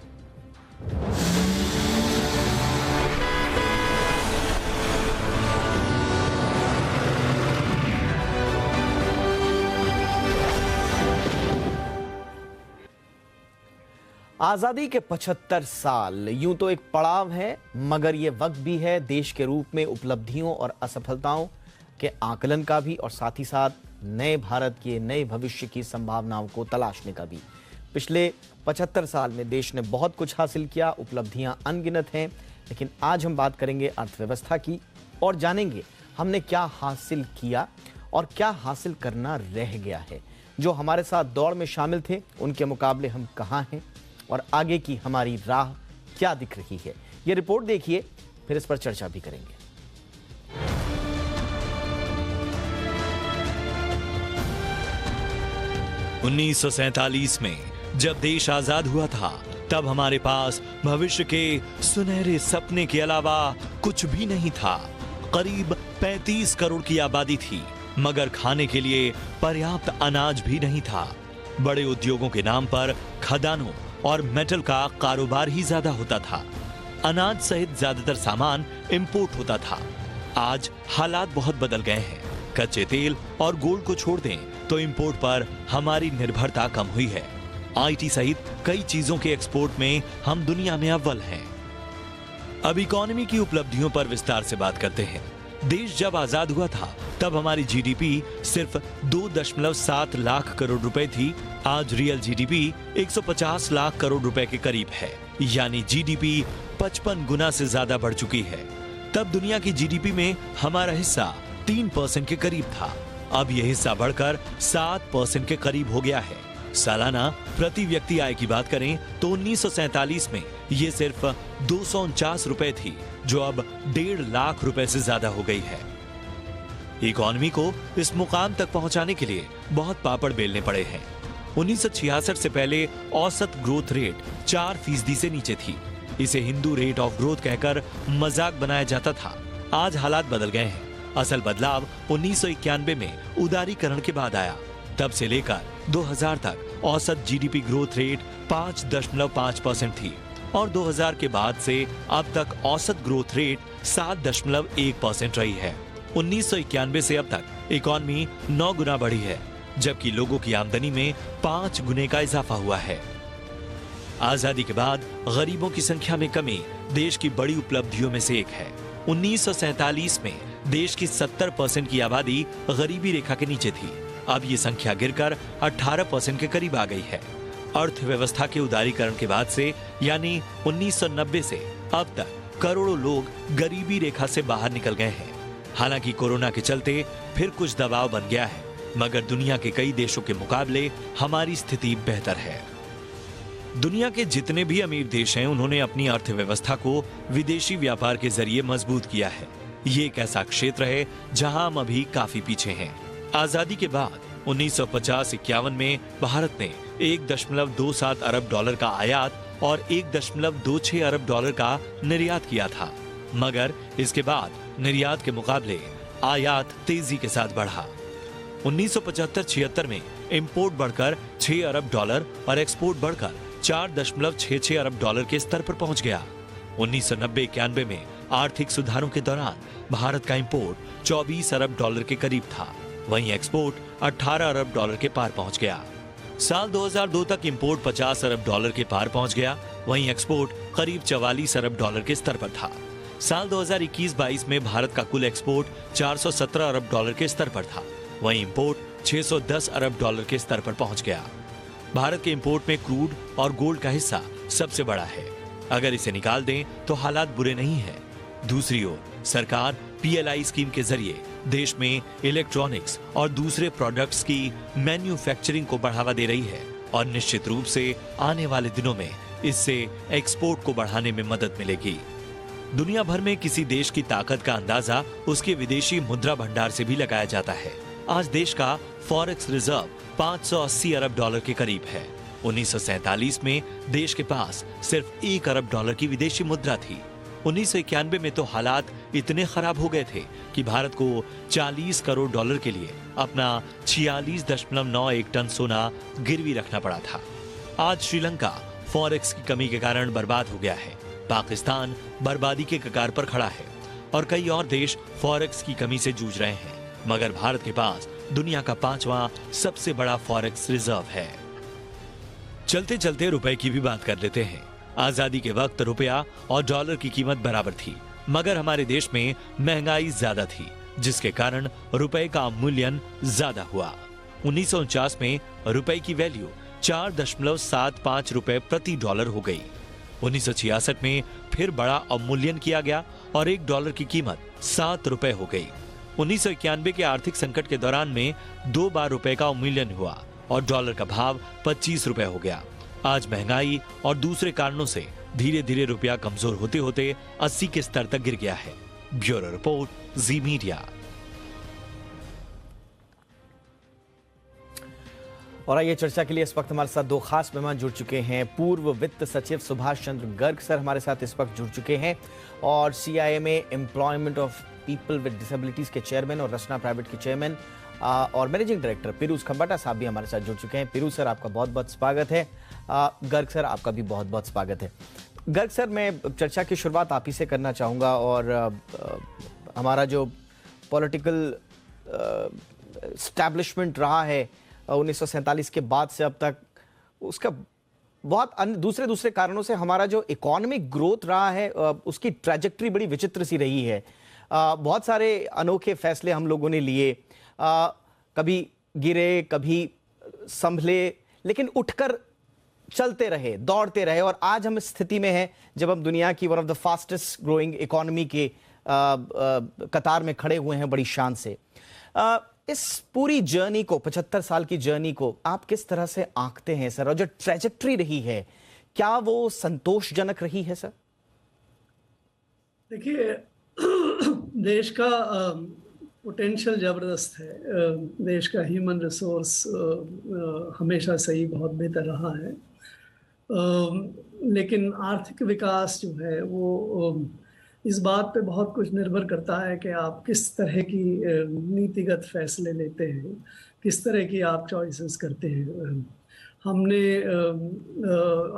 आजादी के 75 साल यूं तो एक पड़ाव है, मगर यह वक्त भी है देश के रूप में उपलब्धियों और असफलताओं के आकलन का भी, और साथ ही साथ नए भारत के नए भविष्य की संभावनाओं को तलाशने का भी। पिछले 75 साल में देश ने बहुत कुछ हासिल किया, उपलब्धियां अनगिनत हैं, लेकिन आज हम बात करेंगे अर्थव्यवस्था की और जानेंगे हमने क्या हासिल किया और क्या हासिल करना रह गया है। जो हमारे साथ दौड़ में शामिल थे उनके मुकाबले हम कहाँ हैं और आगे की हमारी राह क्या दिख रही है। ये रिपोर्ट देखिए, फिर इस पर चर्चा भी करेंगे। 1947 में जब देश आजाद हुआ था, तब हमारे पास भविष्य के सुनहरे सपने के अलावा कुछ भी नहीं था। करीब 35 करोड़ की आबादी थी, मगर खाने के लिए पर्याप्त अनाज भी नहीं था। बड़े उद्योगों के नाम पर खदानों और मेटल का कारोबार ही ज्यादा होता था। अनाज सहित ज्यादातर सामान इंपोर्ट होता था। आज हालात बहुत बदल गए हैं। कच्चे तेल और गोल्ड को छोड़ दें तो इंपोर्ट पर हमारी निर्भरता कम हुई है। आईटी सहित कई चीजों के एक्सपोर्ट में हम दुनिया में अव्वल हैं। अब इकोनॉमी की उपलब्धियों पर विस्तार से बात करते हैं। देश जब आजाद हुआ था तब हमारी जीडीपी सिर्फ 2.7 लाख करोड़ रुपए थी। आज रियल जीडीपी 150 लाख करोड़ रुपए के करीब है, यानी जीडीपी 55 गुना से ज्यादा बढ़ चुकी है। तब दुनिया की जीडीपी में हमारा हिस्सा 3% के करीब था। अब यह हिस्सा बढ़कर 7% के करीब हो गया है। सालाना प्रति व्यक्ति आय की बात करें तो 1947 में ये सिर्फ 249 रुपए थी, जो अब 1.5 लाख रुपए से ज्यादा हो गई है। इकोनॉमी को इस मुकाम तक पहुंचाने के लिए बहुत पापड़ बेलने पड़े हैं। 1966 से पहले औसत ग्रोथ रेट 4% से नीचे थी। इसे हिंदू रेट ऑफ ग्रोथ कहकर मजाक बनाया जाता था। आज हालात बदल गए हैं। असल बदलाव 1991 में उदारीकरण के बाद आया। तब से लेकर 2000 तक औसत जीडीपी ग्रोथ रेट 5.5% थी और 2000 के बाद से अब तक औसत ग्रोथ रेट 7.1% रही है। 1991 से अब तक इकोनॉमी 9 गुना बढ़ी है, जबकि लोगों की आमदनी में 5 गुने का इजाफा हुआ है। आजादी के बाद गरीबों की संख्या में कमी देश की बड़ी उपलब्धियों में से एक है। 1947 में देश की 70% की आबादी गरीबी रेखा के नीचे थी। अब ये संख्या गिरकर 18% के करीब आ गई है। अर्थव्यवस्था के उदारीकरण के बाद से यानी 1990 से अब तक करोड़ों लोग गरीबी रेखा से बाहर निकल गए हैं। हालांकि कोरोना के चलते फिर कुछ दबाव बन गया है, मगर दुनिया के कई देशों के मुकाबले हमारी स्थिति बेहतर है। दुनिया के जितने भी अमीर देश हैं, उन्होंने अपनी अर्थव्यवस्था को विदेशी व्यापार के जरिए मजबूत किया है। ये एक ऐसा क्षेत्र है जहां हम अभी काफी पीछे हैं। आजादी के बाद 1950-51 में भारत ने 1.27 अरब डॉलर का आयात और 1.26 अरब डॉलर का निर्यात किया था, मगर इसके बाद निर्यात के मुकाबले आयात तेजी के साथ बढ़ा। 1975-76 में इंपोर्ट बढ़कर 6 अरब डॉलर और एक्सपोर्ट बढ़कर 4.66 अरब डॉलर के स्तर पर पहुंच गया। 1990-91 में आर्थिक सुधारों के दौरान भारत का इंपोर्ट 24 अरब डॉलर के करीब था, वहीं एक्सपोर्ट 18 अरब डॉलर के पार पहुंच गया। साल 2002 तक इंपोर्ट 50 अरब डॉलर के पार पहुंच गया, वहीं एक्सपोर्ट करीब 44 अरब डॉलर के स्तर पर था। साल 2021-22 में भारत का कुल एक्सपोर्ट 417 अरब डॉलर के स्तर पर था, वहीं इंपोर्ट 610 अरब डॉलर के स्तर पर पहुंच गया। भारत के इंपोर्ट में क्रूड और गोल्ड का हिस्सा सबसे बड़ा है। अगर इसे निकाल दें तो हालात बुरे नहीं हैं। दूसरी ओर सरकार PLI स्कीम के जरिए देश में इलेक्ट्रॉनिक्स और दूसरे प्रोडक्ट्स की मैन्युफैक्चरिंग को बढ़ावा दे रही है और निश्चित रूप से आने वाले दिनों में इससे एक्सपोर्ट को बढ़ाने में मदद मिलेगी। दुनिया भर में किसी देश की ताकत का अंदाजा उसके विदेशी मुद्रा भंडार से भी लगाया जाता है। आज देश का फॉरेक्स रिजर्व 580 अरब डॉलर के करीब है। 1947 में देश के पास सिर्फ 1 अरब डॉलर की विदेशी मुद्रा थी। 1991 में तो हालात इतने खराब हो गए थे कि भारत को 40 करोड़ डॉलर के लिए अपना 46.91 टन सोना गिरवी रखना पड़ा था। आज श्रीलंका फॉरेक्स की कमी के कारण बर्बाद हो गया है। पाकिस्तान बर्बादी के कगार पर खड़ा है और कई और देश फॉरेक्स की कमी से जूझ रहे हैं, मगर भारत के पास दुनिया का 5वां सबसे बड़ा फॉरेक्स रिजर्व है। चलते चलते रुपए की भी बात कर लेते हैं। आजादी के वक्त रुपया और डॉलर की कीमत बराबर थी, मगर हमारे देश में महंगाई ज्यादा थी, जिसके कारण रुपए का अवमूल्यन ज्यादा हुआ। 1949 में रुपए की वैल्यू 4.75 रुपए प्रति डॉलर हो गई। 1966 में फिर बड़ा अवमूल्यन किया गया और 1 डॉलर की कीमत 7 रुपए हो गई। 1991 के आर्थिक संकट के दौरान में 2 बार रुपए का अवमूल्यन हुआ और डॉलर का भाव 25 रुपए हो गया। आज महंगाई और दूसरे कारणों से धीरे धीरे रुपया कमजोर होते होते 80 के स्तर तक गिर गया है। ब्यूरो रिपोर्ट, जी मीडिया। और आइए चर्चा के लिए इस वक्त हमारे साथ दो खास मेहमान जुड़ चुके हैं। पूर्व वित्त सचिव सुभाष चंद्र गर्ग सर हमारे साथ इस वक्त जुड़ चुके हैं और CIMA employment of people with disabilities के चेयरमैन और रचना प्राइवेट के चेयरमैन और मैनेजिंग डायरेक्टर पिरूज खंबाटा साहब भी हमारे साथ जुड़ चुके हैं। पिरूज सर आपका बहुत बहुत स्वागत है। गर्ग सर आपका भी बहुत बहुत स्वागत है। गर्ग सर मैं चर्चा की शुरुआत आप ही से करना चाहूँगा और हमारा जो पॉलिटिकल स्टैब्लिशमेंट रहा है 1947 के बाद से अब तक, उसका बहुत दूसरे कारणों से हमारा जो इकोनॉमिक ग्रोथ रहा है उसकी ट्रैजेक्टरी बड़ी विचित्र सी रही है। बहुत सारे अनोखे फैसले हम लोगों ने लिए, कभी गिरे कभी संभले, लेकिन उठकर चलते रहे, दौड़ते रहे और आज हम इस स्थिति में हैं जब हम दुनिया की one of the fastest growing economy के कतार में खड़े हुए हैं बड़ी शान से। इस पूरी जर्नी को, 75 साल की जर्नी को आप किस तरह से आंकते हैं सर, और जो ट्रैजेक्टरी रही है क्या वो संतोषजनक रही है सर? देखिए, देश का पोटेंशियल जबरदस्त है। देश का ह्यूमन रिसोर्स हमेशा से ही बहुत बेहतर रहा है, लेकिन आर्थिक विकास जो है वो इस बात पे बहुत कुछ निर्भर करता है कि आप किस तरह की नीतिगत फैसले लेते हैं, किस तरह की आप चॉइसेस करते हैं। हमने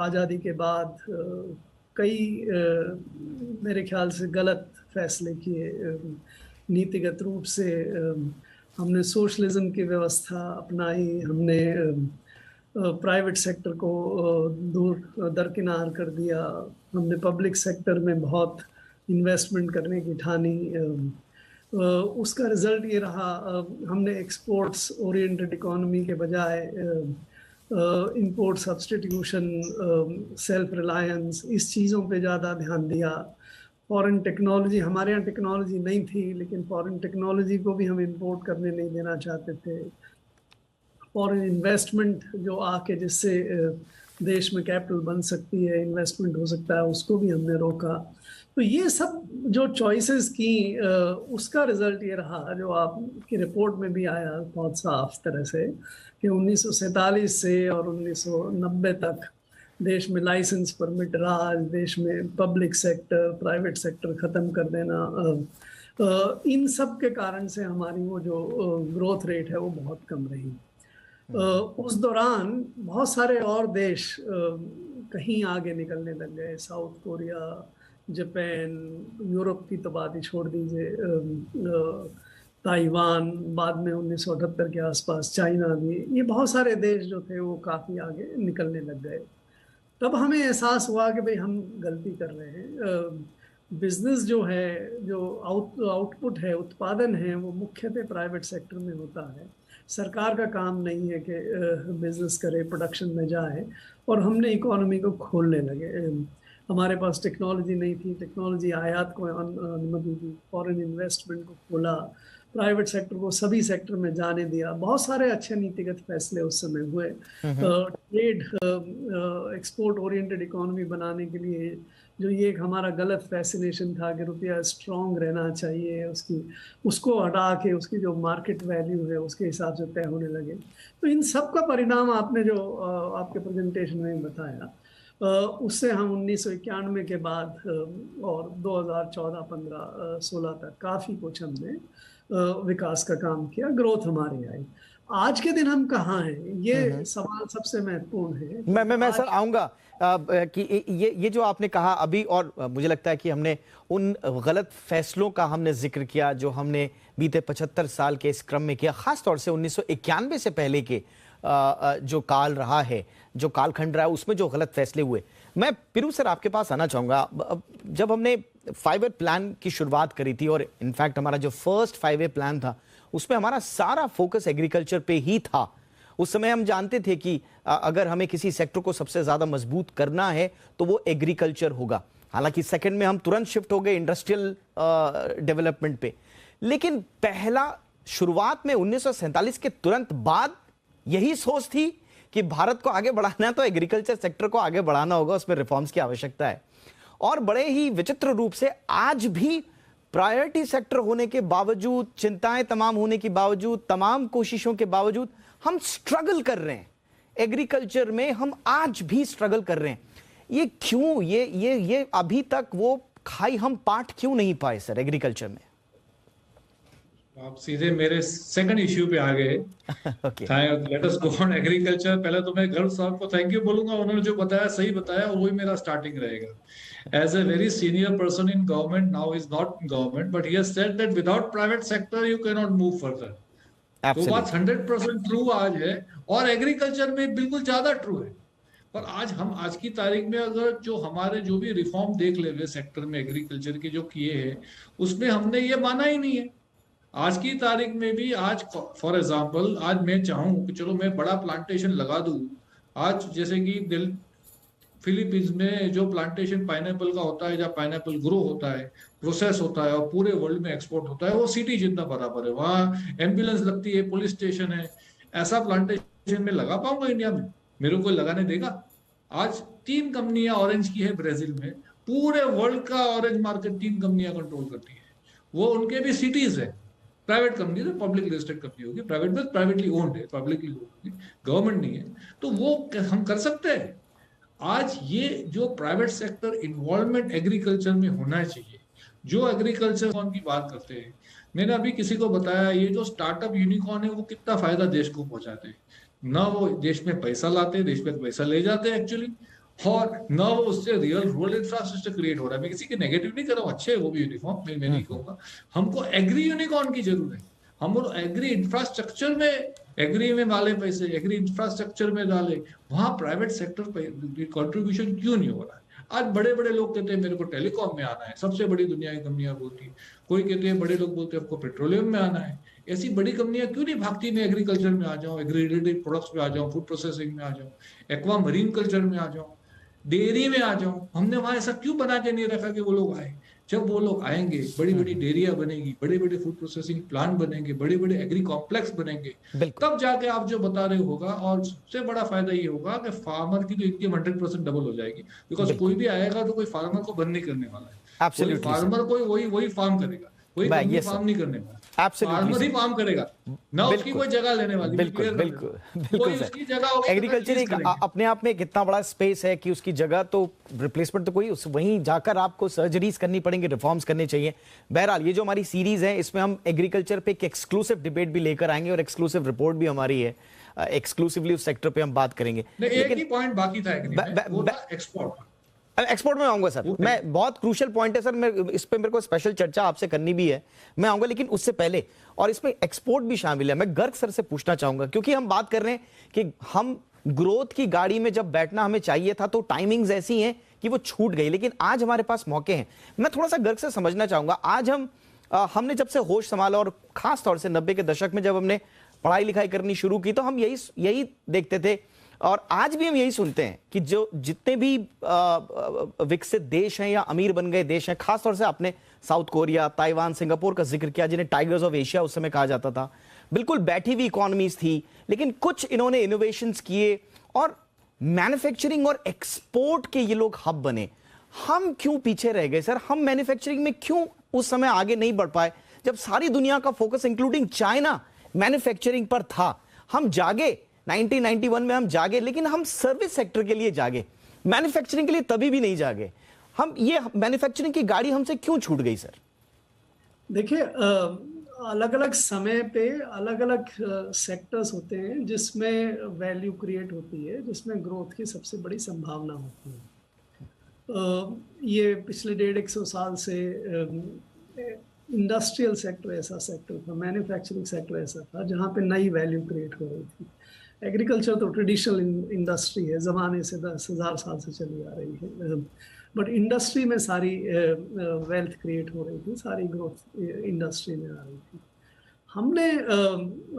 आज़ादी के बाद कई मेरे ख्याल से गलत फैसले किए। नीतिगत रूप से हमने सोशलिज्म की व्यवस्था अपनाई, हमने प्राइवेट सेक्टर को दूर दरकिनार कर दिया, हमने पब्लिक सेक्टर में बहुत इन्वेस्टमेंट करने की ठानी। उसका रिज़ल्ट ये रहा, हमने एक्सपोर्ट्स ओरिएंटेड इकोनॉमी के बजाय इंपोर्ट सब्स्टिट्यूशन, सेल्फ रिलायंस, इस चीज़ों पे ज़्यादा ध्यान दिया। फॉरेन टेक्नोलॉजी, हमारे यहाँ टेक्नोलॉजी नहीं थी लेकिन फॉरेन टेक्नोलॉजी को भी हम इंपोर्ट करने नहीं देना चाहते थे। फॉरेन इन्वेस्टमेंट जो आके जिससे देश में कैपिटल बन सकती है, इन्वेस्टमेंट हो सकता है, उसको भी हमने रोका। तो ये सब जो चॉइसेस की उसका रिजल्ट ये रहा जो आपकी रिपोर्ट में भी आया बहुत साफ तरह से कि 1947 से और 1990 तक देश में लाइसेंस परमिट राज, देश में पब्लिक सेक्टर प्राइवेट सेक्टर ख़त्म कर देना, इन सब के कारण से हमारी वो जो ग्रोथ रेट है वो बहुत कम रही। उस दौरान बहुत सारे और देश कहीं आगे निकलने लग गए। साउथ कोरिया, जापान, यूरोप की तो बात ही छोड़ दीजिए, ताइवान, बाद में 1978 के आसपास चाइना भी, ये बहुत सारे देश जो थे वो काफ़ी आगे निकलने लग गए। तब हमें एहसास हुआ कि भाई हम गलती कर रहे हैं। बिजनेस जो है, जो आउटपुट है, उत्पादन है, वो मुख्यतः प्राइवेट सेक्टर में होता है। सरकार का काम नहीं है कि बिजनेस करे, प्रोडक्शन में जाए, और हमने इकोनॉमी को खोलने लगे। हमारे पास टेक्नोलॉजी नहीं थी, टेक्नोलॉजी आयात को अनुमति दी, फॉरेन इन्वेस्टमेंट को खोला, प्राइवेट सेक्टर को सभी सेक्टर में जाने दिया। बहुत सारे अच्छे नीतिगत फैसले उस समय हुए। ट्रेड, एक्सपोर्ट ओरिएंटेड इकोनॉमी बनाने के लिए जो ये एक हमारा गलत फैसिनेशन था कि रुपया स्ट्रॉन्ग रहना चाहिए, उसको हटा के उसकी जो मार्केट वैल्यू है उसके हिसाब से तय होने लगे। तो इन सब का परिणाम आपने जो आपके प्रेजेंटेशन में बताया, उससे हम 1991 के बाद और 2014, 15, 16 तक काफ़ी कुछ हमने विकास का काम किया, ग्रोथ हमारी आई। आज के दिन हम कहाँ हैं, ये सवाल सबसे महत्वपूर्ण है। मैं सर आऊँगा कि ये जो आपने कहा अभी, और मुझे लगता है कि हमने उन गलत फैसलों का हमने जिक्र किया जो हमने बीते 75 साल के इस क्रम में किया, ख़ास तौर से 1991 से पहले के जो काल रहा है, जो कालखंड रहा है, उसमें जो गलत फैसले हुए। मैं पिरू सर आपके पास आना चाहूँगा। जब हमने 5 प्लान की शुरुआत करी थी, और इनफैक्ट हमारा जो फर्स्ट 5 प्लान था उसमें हमारा सारा फोकस एग्रीकल्चर पे ही था। उस समय हम जानते थे कि अगर हमें किसी सेक्टर को सबसे ज़्यादा मजबूत करना है तो वो एग्रीकल्चर होगा। हालांकि सेकंड में हम तुरंत शिफ्ट हो गए इंडस्ट्रियल डेवलपमेंट पे, लेकिन पहला शुरुआत में 1947 के तुरंत बाद यही सोच थी कि भारत को आगे बढ़ाना है तो एग्रीकल्चर सेक्टर को आगे बढ़ाना होगा, उसमें रिफॉर्म्स की आवश्यकता है। और बड़े ही विचित्र रूप से आज भी प्रायोरिटी सेक्टर होने के बावजूद, चिंताएं तमाम होने के बावजूद, तमाम कोशिशों के बावजूद हम स्ट्रगल कर रहे हैं। एग्रीकल्चर में हम आज भी स्ट्रगल कर रहे हैं। ये क्यों, ये अभी तक वो खाई हम पाठ क्यों नहीं पाए सर एग्रीकल्चर में? आप सीधे मेरे सेकंड इश्यू पे आ गए। Let us go on agriculture. पहले तो मैं गर्व साहब को थैंक यू बोलूंगा, उन्होंने जो बताया सही बताया, और वही मेरा स्टार्टिंग रहेगा। As a very senior person in government, now is not in government, but he has said that without private sector you cannot move मूव फर्दर। तो बात 100% ट्रू आज है, और एग्रीकल्चर में बिल्कुल ज्यादा ट्रू है। पर आज की तारीख में अगर जो भी रिफॉर्म देख ले हुए सेक्टर में एग्रीकल्चर के जो किए हैं, उसमें हमने ये माना ही नहीं है। आज की तारीख में भी आज फॉर एग्जांपल आज मैं चाहूं कि चलो मैं बड़ा प्लांटेशन लगा दूं। आज जैसे कि फिलीपींस में जो प्लांटेशन पाइनएप्पल का होता है, जहाँ पाइनएप्पल ग्रो होता है, प्रोसेस होता है और पूरे वर्ल्ड में एक्सपोर्ट होता है, वो सिटी जितना बराबर है। वहाँ एम्बुलेंस लगती है, पुलिस स्टेशन है। ऐसा प्लांटेशन में लगा पाऊंगा इंडिया में? मेरे को कोई लगाने देगा? आज 3 कंपनियां ऑरेंज की है ब्राजील में, पूरे वर्ल्ड का ऑरेंज मार्केट 3 कंपनियां कंट्रोल करती है। वो उनके भी सिटीज है, प्राइवेट कंपनी है, पब्लिक लिस्टेड कंपनी होगी, प्राइवेट में प्राइवेटली ओन्ड है, पब्लिकली ओन्ड, गवर्नमेंट नहीं है। तो वो हम कर सकते हैं। आज ये जो प्राइवेट सेक्टर इन्वॉल्वमेंट एग्रीकल्चर में होना चाहिए, जो एग्रीकल्चर की बात करते हैं, मैंने अभी किसी को बताया, ये जो स्टार्टअप यूनिकॉर्न है वो कितना फायदा देश को पहुंचाते हैं। ना वो देश में पैसा लाते हैं, देश में पैसा ले जाते हैं एक्चुअली, और ना वो उससे रियल रूरल इंफ्रास्ट्रक्चर क्रिएट हो रहा है। मैं किसी के नेगेटिव नहीं कर रहा हूँ, अच्छे है वो भी यूनिफॉर्म, मैं नहीं कहूँगा। हमको एग्री यूनिकॉर्न की जरूरत है। हम एग्री इंफ्रास्ट्रक्चर में, एग्री में डाले पैसे, एग्री इंफ्रास्ट्रक्चर में डाले, वहां प्राइवेट सेक्टर कंट्रीब्यूशन क्यों नहीं हो रहा है? आज बड़े बड़े लोग कहते हैं मेरे को टेलीकॉम में आना है, सबसे बड़ी दुनिया की कंपनियां बोलती है। कोई कहते हैं, बड़े लोग बोलते हैं आपको पेट्रोलियम में आना है। ऐसी बड़ी कंपनियां क्यों नहीं भागती? मैं एग्रीकल्चर में आ जाऊं, एग्री रिलेटेड प्रोडक्ट्स में आ जाऊं, फूड प्रोसेसिंग में आ जाऊं, एक्वा मरीन कल्चर में आ जाऊं, डेयरी में आ जाऊं। हमने वहां ऐसा क्यों बना के नहीं रखा कि वो लोग आए? जब वो लोग आएंगे, बड़ी बड़ी डेयरिया बनेगी, बड़े बड़े फूड प्रोसेसिंग प्लांट बनेंगे, बड़े बड़े एग्री कॉम्प्लेक्स बनेंगे, तब जाके आप जो बता रहे होगा। और सबसे बड़ा फायदा ये होगा कि फार्मर की तो इनकम 100% डबल हो जाएगी, बिकॉज कोई भी आएगा तो कोई फार्मर को बंद नहीं करने वाला है। कोई फार्मर कोई वही फार्म करेगा, कोई फार्म नहीं करने वाला। फार्मर ही फार्म करेगा ना, उसकी कोई जगह लेने वाली। बिल्कुल उसकी जगह एग्रीकल्चर एक अपने आप में कितना बड़ा स्पेस है कि उसकी जगह तो रिप्लेसमेंट तो कोई, वहीं जाकर आपको सर्जरीज करनी पड़ेंगी, रिफॉर्म्स करने चाहिए। बहरहाल ये जो हमारी सीरीज है, इसमें हम एग्रीकल्चर पे एक एक्सक्लूसिव डिबेट भी लेकर आएंगे और एक्सक्लूसिव रिपोर्ट भी हमारी है, एक्सक्लूसिवली उस सेक्टर पे हम बात करेंगे। एक ही पॉइंट बाकी था एक्सपोर्ट। एक्सपोर्ट में आऊंगा सर, मैं बहुत क्रूशियल पॉइंट है सर, मैं इस पे मेरे को स्पेशल चर्चा आपसे करनी भी है, मैं आऊंगा। लेकिन उससे पहले, और इसमें एक्सपोर्ट भी शामिल है, मैं गर्ग सर से पूछना चाहूंगा, क्योंकि हम बात कर रहे हैं कि हम ग्रोथ की गाड़ी में जब बैठना हमें चाहिए था तो टाइमिंग्स ऐसी हैं कि वो छूट गई, लेकिन आज हमारे पास मौके हैं। मैं थोड़ा सा गर्ग से समझना चाहूंगा, आज हमने जब से होश संभाला, और खास तौर से 90 के दशक में जब हमने पढ़ाई लिखाई करनी शुरू की, तो हम यही देखते थे, और आज भी हम यही सुनते हैं कि जो जितने भी विकसित देश हैं या अमीर बन गए देश हैं, खासतौर से आपने साउथ कोरिया, ताइवान, सिंगापुर का जिक्र किया, जिन्हें टाइगर्स ऑफ एशिया उस समय कहा जाता था, बिल्कुल बैठी हुई इकोनॉमीज थी, लेकिन कुछ इन्होंने इनोवेशंस किए और मैन्युफैक्चरिंग और एक्सपोर्ट के ये लोग हब बने। हम क्यों पीछे रह गए सर? हम मैन्युफैक्चरिंग में क्यों उस समय आगे नहीं बढ़ पाए, जब सारी दुनिया का फोकस इंक्लूडिंग चाइना मैन्युफैक्चरिंग पर था? हम जागे 1991 में, हम जागे, लेकिन हम सर्विस सेक्टर के लिए जागे, मैन्युफैक्चरिंग के लिए तभी भी नहीं जागे। हम ये मैन्युफैक्चरिंग की गाड़ी हमसे क्यों छूट गई सर? देखिए, अलग अलग समय पे अलग अलग सेक्टर्स होते हैं जिसमें वैल्यू क्रिएट होती है, जिसमें ग्रोथ की सबसे बड़ी संभावना होती है। ये पिछले 150 साल से इंडस्ट्रियल सेक्टर ऐसा सेक्टर था, मैन्युफैक्चरिंग सेक्टर ऐसा था जहाँ पे नई वैल्यू क्रिएट हो रही थी। एग्रीकल्चर तो ट्रेडिशनल इंडस्ट्री है, ज़माने से 10,000 साल से चली आ रही है, बट इंडस्ट्री में सारी वेल्थ क्रिएट हो रही थी, सारी ग्रोथ इंडस्ट्री में आ रही थी। हमने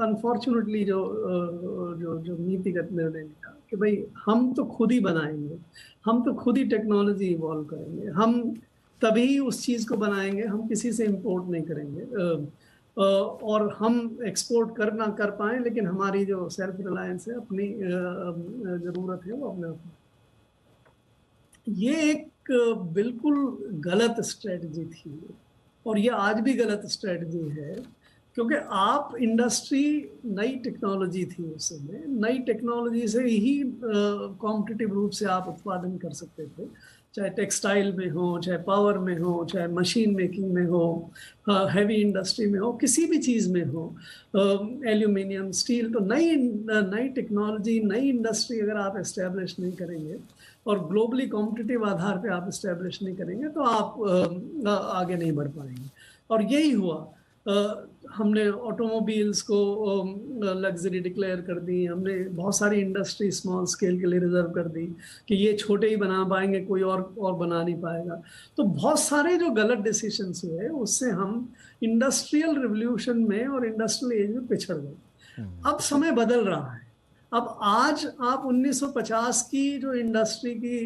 अनफॉर्चुनेटली जो नीतिगत निर्णय लिया कि भाई हम तो खुद ही बनाएंगे, हम तो खुद ही टेक्नोलॉजी इवॉल्व करेंगे, हम तभी उस चीज़ को बनाएंगे, हम किसी से इम्पोर्ट नहीं करेंगे, और हम एक्सपोर्ट कर पाएँ, लेकिन हमारी जो सेल्फ रिलायंस है, अपनी ज़रूरत है, वो अपने ये एक बिल्कुल गलत स्ट्रेटजी थी, और ये आज भी गलत स्ट्रेटजी है, क्योंकि आप इंडस्ट्री नई टेक्नोलॉजी थी उस समय, नई टेक्नोलॉजी से ही कॉम्पिटिटिव रूप से आप उत्पादन कर सकते थे, चाहे टेक्सटाइल में हो, चाहे पावर में हो, चाहे मशीन मेकिंग में हो, हैवी इंडस्ट्री में हो, किसी भी चीज़ में हो, एल्यूमिनियम, स्टील। तो नई टेक्नोलॉजी, नई इंडस्ट्री अगर आप एस्टेब्लिश नहीं करेंगे और ग्लोबली कॉम्पिटिटिव आधार पे आप इस्टेब्लिश नहीं करेंगे तो आप आगे नहीं बढ़ पाएंगे। और यही हुआ, हमने ऑटोमोबाइल्स को लग्जरी डिक्लेयर कर दी, हमने बहुत सारी इंडस्ट्री स्मॉल स्केल के लिए रिजर्व कर दी कि ये छोटे ही बना पाएंगे, कोई और बना नहीं पाएगा। तो बहुत सारे जो गलत डिसीजंस हुए उससे हम इंडस्ट्रियल रिवोल्यूशन में और इंडस्ट्रियल एज में पिछड़ गए। अब समय बदल रहा है। अब आज आप 1950 की जो इंडस्ट्री की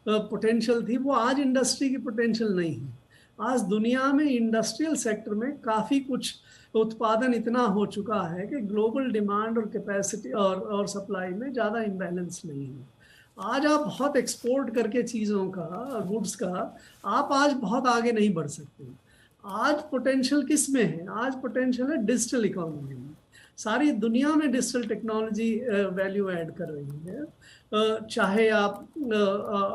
पोटेंशियल थी वो आज इंडस्ट्री की पोटेंशियल नहीं है। आज दुनिया में इंडस्ट्रियल सेक्टर में काफ़ी कुछ उत्पादन इतना हो चुका है कि ग्लोबल डिमांड और कैपेसिटी और सप्लाई में ज़्यादा इम्बैलेंस नहीं है। आज आप बहुत एक्सपोर्ट करके चीज़ों का, गुड्स का, आप आज बहुत आगे नहीं बढ़ सकते। आज पोटेंशियल किस में है? आज पोटेंशियल है डिजिटल इकोनॉमी में। सारी दुनिया में डिजिटल टेक्नोलॉजी वैल्यू ऐड कर रही है। चाहे आप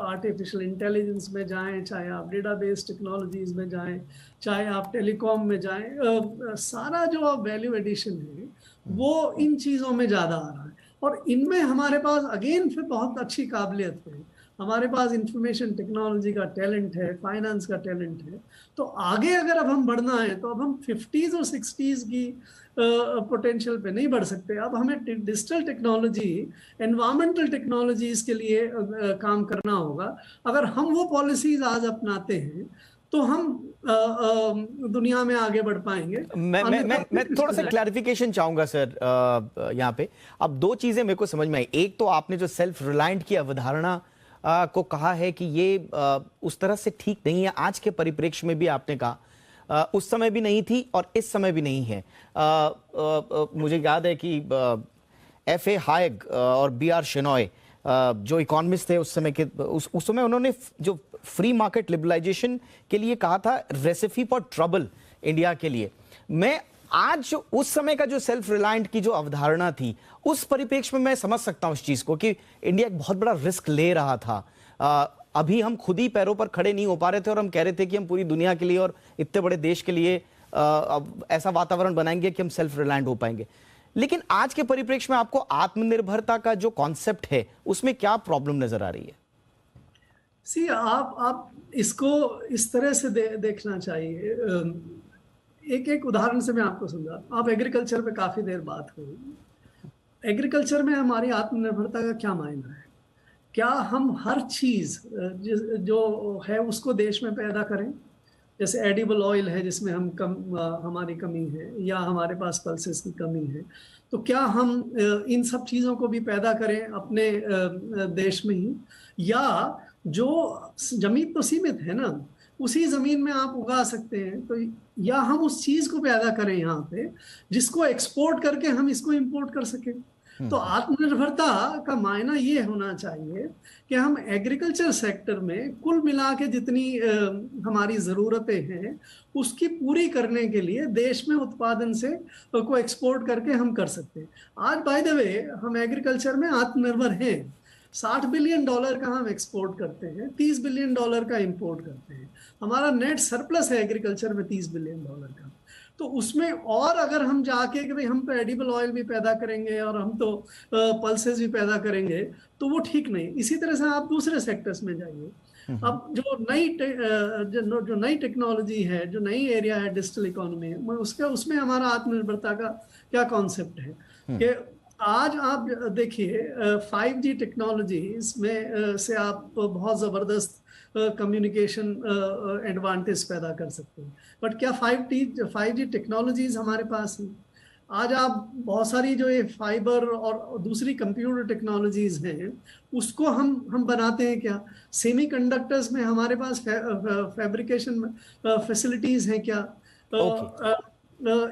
आर्टिफिशियल इंटेलिजेंस में जाएं, चाहे आप डेटाबेस टेक्नोलॉजीज में जाएं, चाहे आप टेलीकॉम में जाएं, सारा जो वैल्यू एडिशन है वो इन चीज़ों में ज़्यादा आ रहा है। और इनमें हमारे पास अगेन फिर बहुत अच्छी काबिलियत है। हमारे पास इंफॉर्मेशन टेक्नोलॉजी का टैलेंट है, फाइनेंस का टैलेंट है। तो आगे अगर अब हम बढ़ना है तो अब हम 50s और 60s की पोटेंशियल पे नहीं बढ़ सकते। अब हमें डिजिटल टेक्नोलॉजी, एनवायरमेंटल टेक्नोलॉजीज के लिए काम करना होगा। अगर हम वो पॉलिसीज आज अपनाते हैं तो हम दुनिया में आगे बढ़ पाएंगे। मैं थोड़ा सा क्लैरिफिकेशन चाहूंगा सर यहाँ पे। अब दो चीजें मेरे को समझ में आई। एक तो आपने जो सेल्फ रिलायंट की अवधारणा को कहा है कि ये उस तरह से ठीक नहीं है। आज के परिप्रेक्ष्य में भी आपने कहा उस समय भी नहीं थी और इस समय भी नहीं है। मुझे याद है कि F.A. हायग और B.R. शेनॉय जो इकोनॉमिस्ट थे उस समय के, उस समय उन्होंने जो फ्री मार्केट लिबरलाइजेशन के लिए कहा था रेसिपी फॉर ट्रबल इंडिया के लिए। मैं आज उस समय का जो सेल्फ रिलायंट की जो अवधारणा थी उस परिप्रेक्ष्य में मैं समझ सकता हूं इस चीज को कि इंडिया एक बहुत बड़ा रिस्क ले रहा था। अभी हम खुद ही पैरों पर खड़े नहीं हो पा रहे थे और हम कह रहे थे कि हम पूरी दुनिया के लिए और इतने बड़े देश के लिए ऐसा वातावरण बनाएंगे कि हम सेल्फ रिलायंट हो पाएंगे। लेकिन आज के परिप्रेक्ष्य में आपको आत्मनिर्भरता का जो कॉन्सेप्ट है उसमें क्या प्रॉब्लम नजर आ रही है? सी आप इसको इस तरह से देखना चाहिए। एक उदाहरण से मैं आपको समझा। आप एग्रीकल्चर पे काफी देर बात हुई। एग्रीकल्चर में हमारी आत्मनिर्भरता का क्या मायना है? क्या हम हर चीज जो है उसको देश में पैदा करें? जैसे एडिबल ऑयल है जिसमें हमारी कमी है, या हमारे पास पल्सेस की कमी है, तो क्या हम इन सब चीज़ों को भी पैदा करें अपने देश में ही? या जो जमीन तो सीमित है ना, उसी जमीन में आप उगा सकते हैं, तो या हम उस चीज़ को पैदा करें यहाँ पे जिसको एक्सपोर्ट करके हम इसको इंपोर्ट कर सकें। तो आत्मनिर्भरता का मायना ये होना चाहिए कि हम एग्रीकल्चर सेक्टर में कुल मिला के जितनी हमारी ज़रूरतें हैं उसकी पूरी करने के लिए देश में उत्पादन से को एक्सपोर्ट करके हम कर सकते हैं। आज बाय द वे हम एग्रीकल्चर में आत्मनिर्भर हैं। $60 बिलियन का हम एक्सपोर्ट करते हैं, $30 बिलियन का इंपोर्ट करते हैं। हमारा नेट सरप्लस है एग्रीकल्चर में $30 बिलियन का। तो उसमें और अगर हम जाके कि भाई हम तो एडिबल ऑयल भी पैदा करेंगे और हम तो पल्सेस भी पैदा करेंगे, तो वो ठीक नहीं। इसी तरह से आप दूसरे सेक्टर्स में जाइए। अब जो नई टेक्नोलॉजी है, जो नई एरिया है डिजिटल इकोनॉमी में, उसमें हमारा आत्मनिर्भरता का क्या कॉन्सेप्ट है कि आज आप देखिए 5G टेक्नोलॉजीज में से आप बहुत ज़बरदस्त कम्युनिकेशन एडवांटेज पैदा कर सकते हैं। बट क्या 5G टेक्नोलॉजीज हमारे पास हैं? आज आप बहुत सारी जो ये फाइबर और दूसरी कंप्यूटर टेक्नोलॉजीज हैं उसको हम बनाते हैं क्या? सेमीकंडक्टर्स में हमारे पास फैब्रिकेशन फैसिलिटीज़ हैं क्या?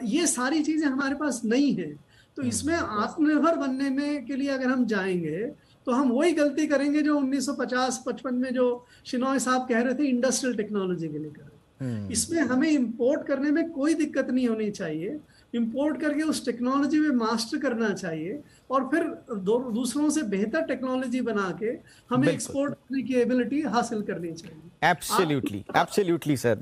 ये सारी चीज़ें हमारे पास नहीं है। तो इसमें आत्मनिर्भर बनने में के लिए अगर हम जाएंगे तो हम वही गलती करेंगे जो 1950-55 में जो शिनॉय साहब कह रहे थे इंडस्ट्रियल टेक्नोलॉजी के लिए कर रहे थे। इसमें हमें इंपोर्ट करने में कोई दिक्कत नहीं होनी चाहिए, इंपोर्ट करके उस टेक्नोलॉजी में मास्टर करना चाहिए और फिर दूसरों से बेहतर टेक्नोलॉजी बना के हमें एक्सपोर्ट करने की एबिलिटी हासिल करनी चाहिए। Absolutely sir,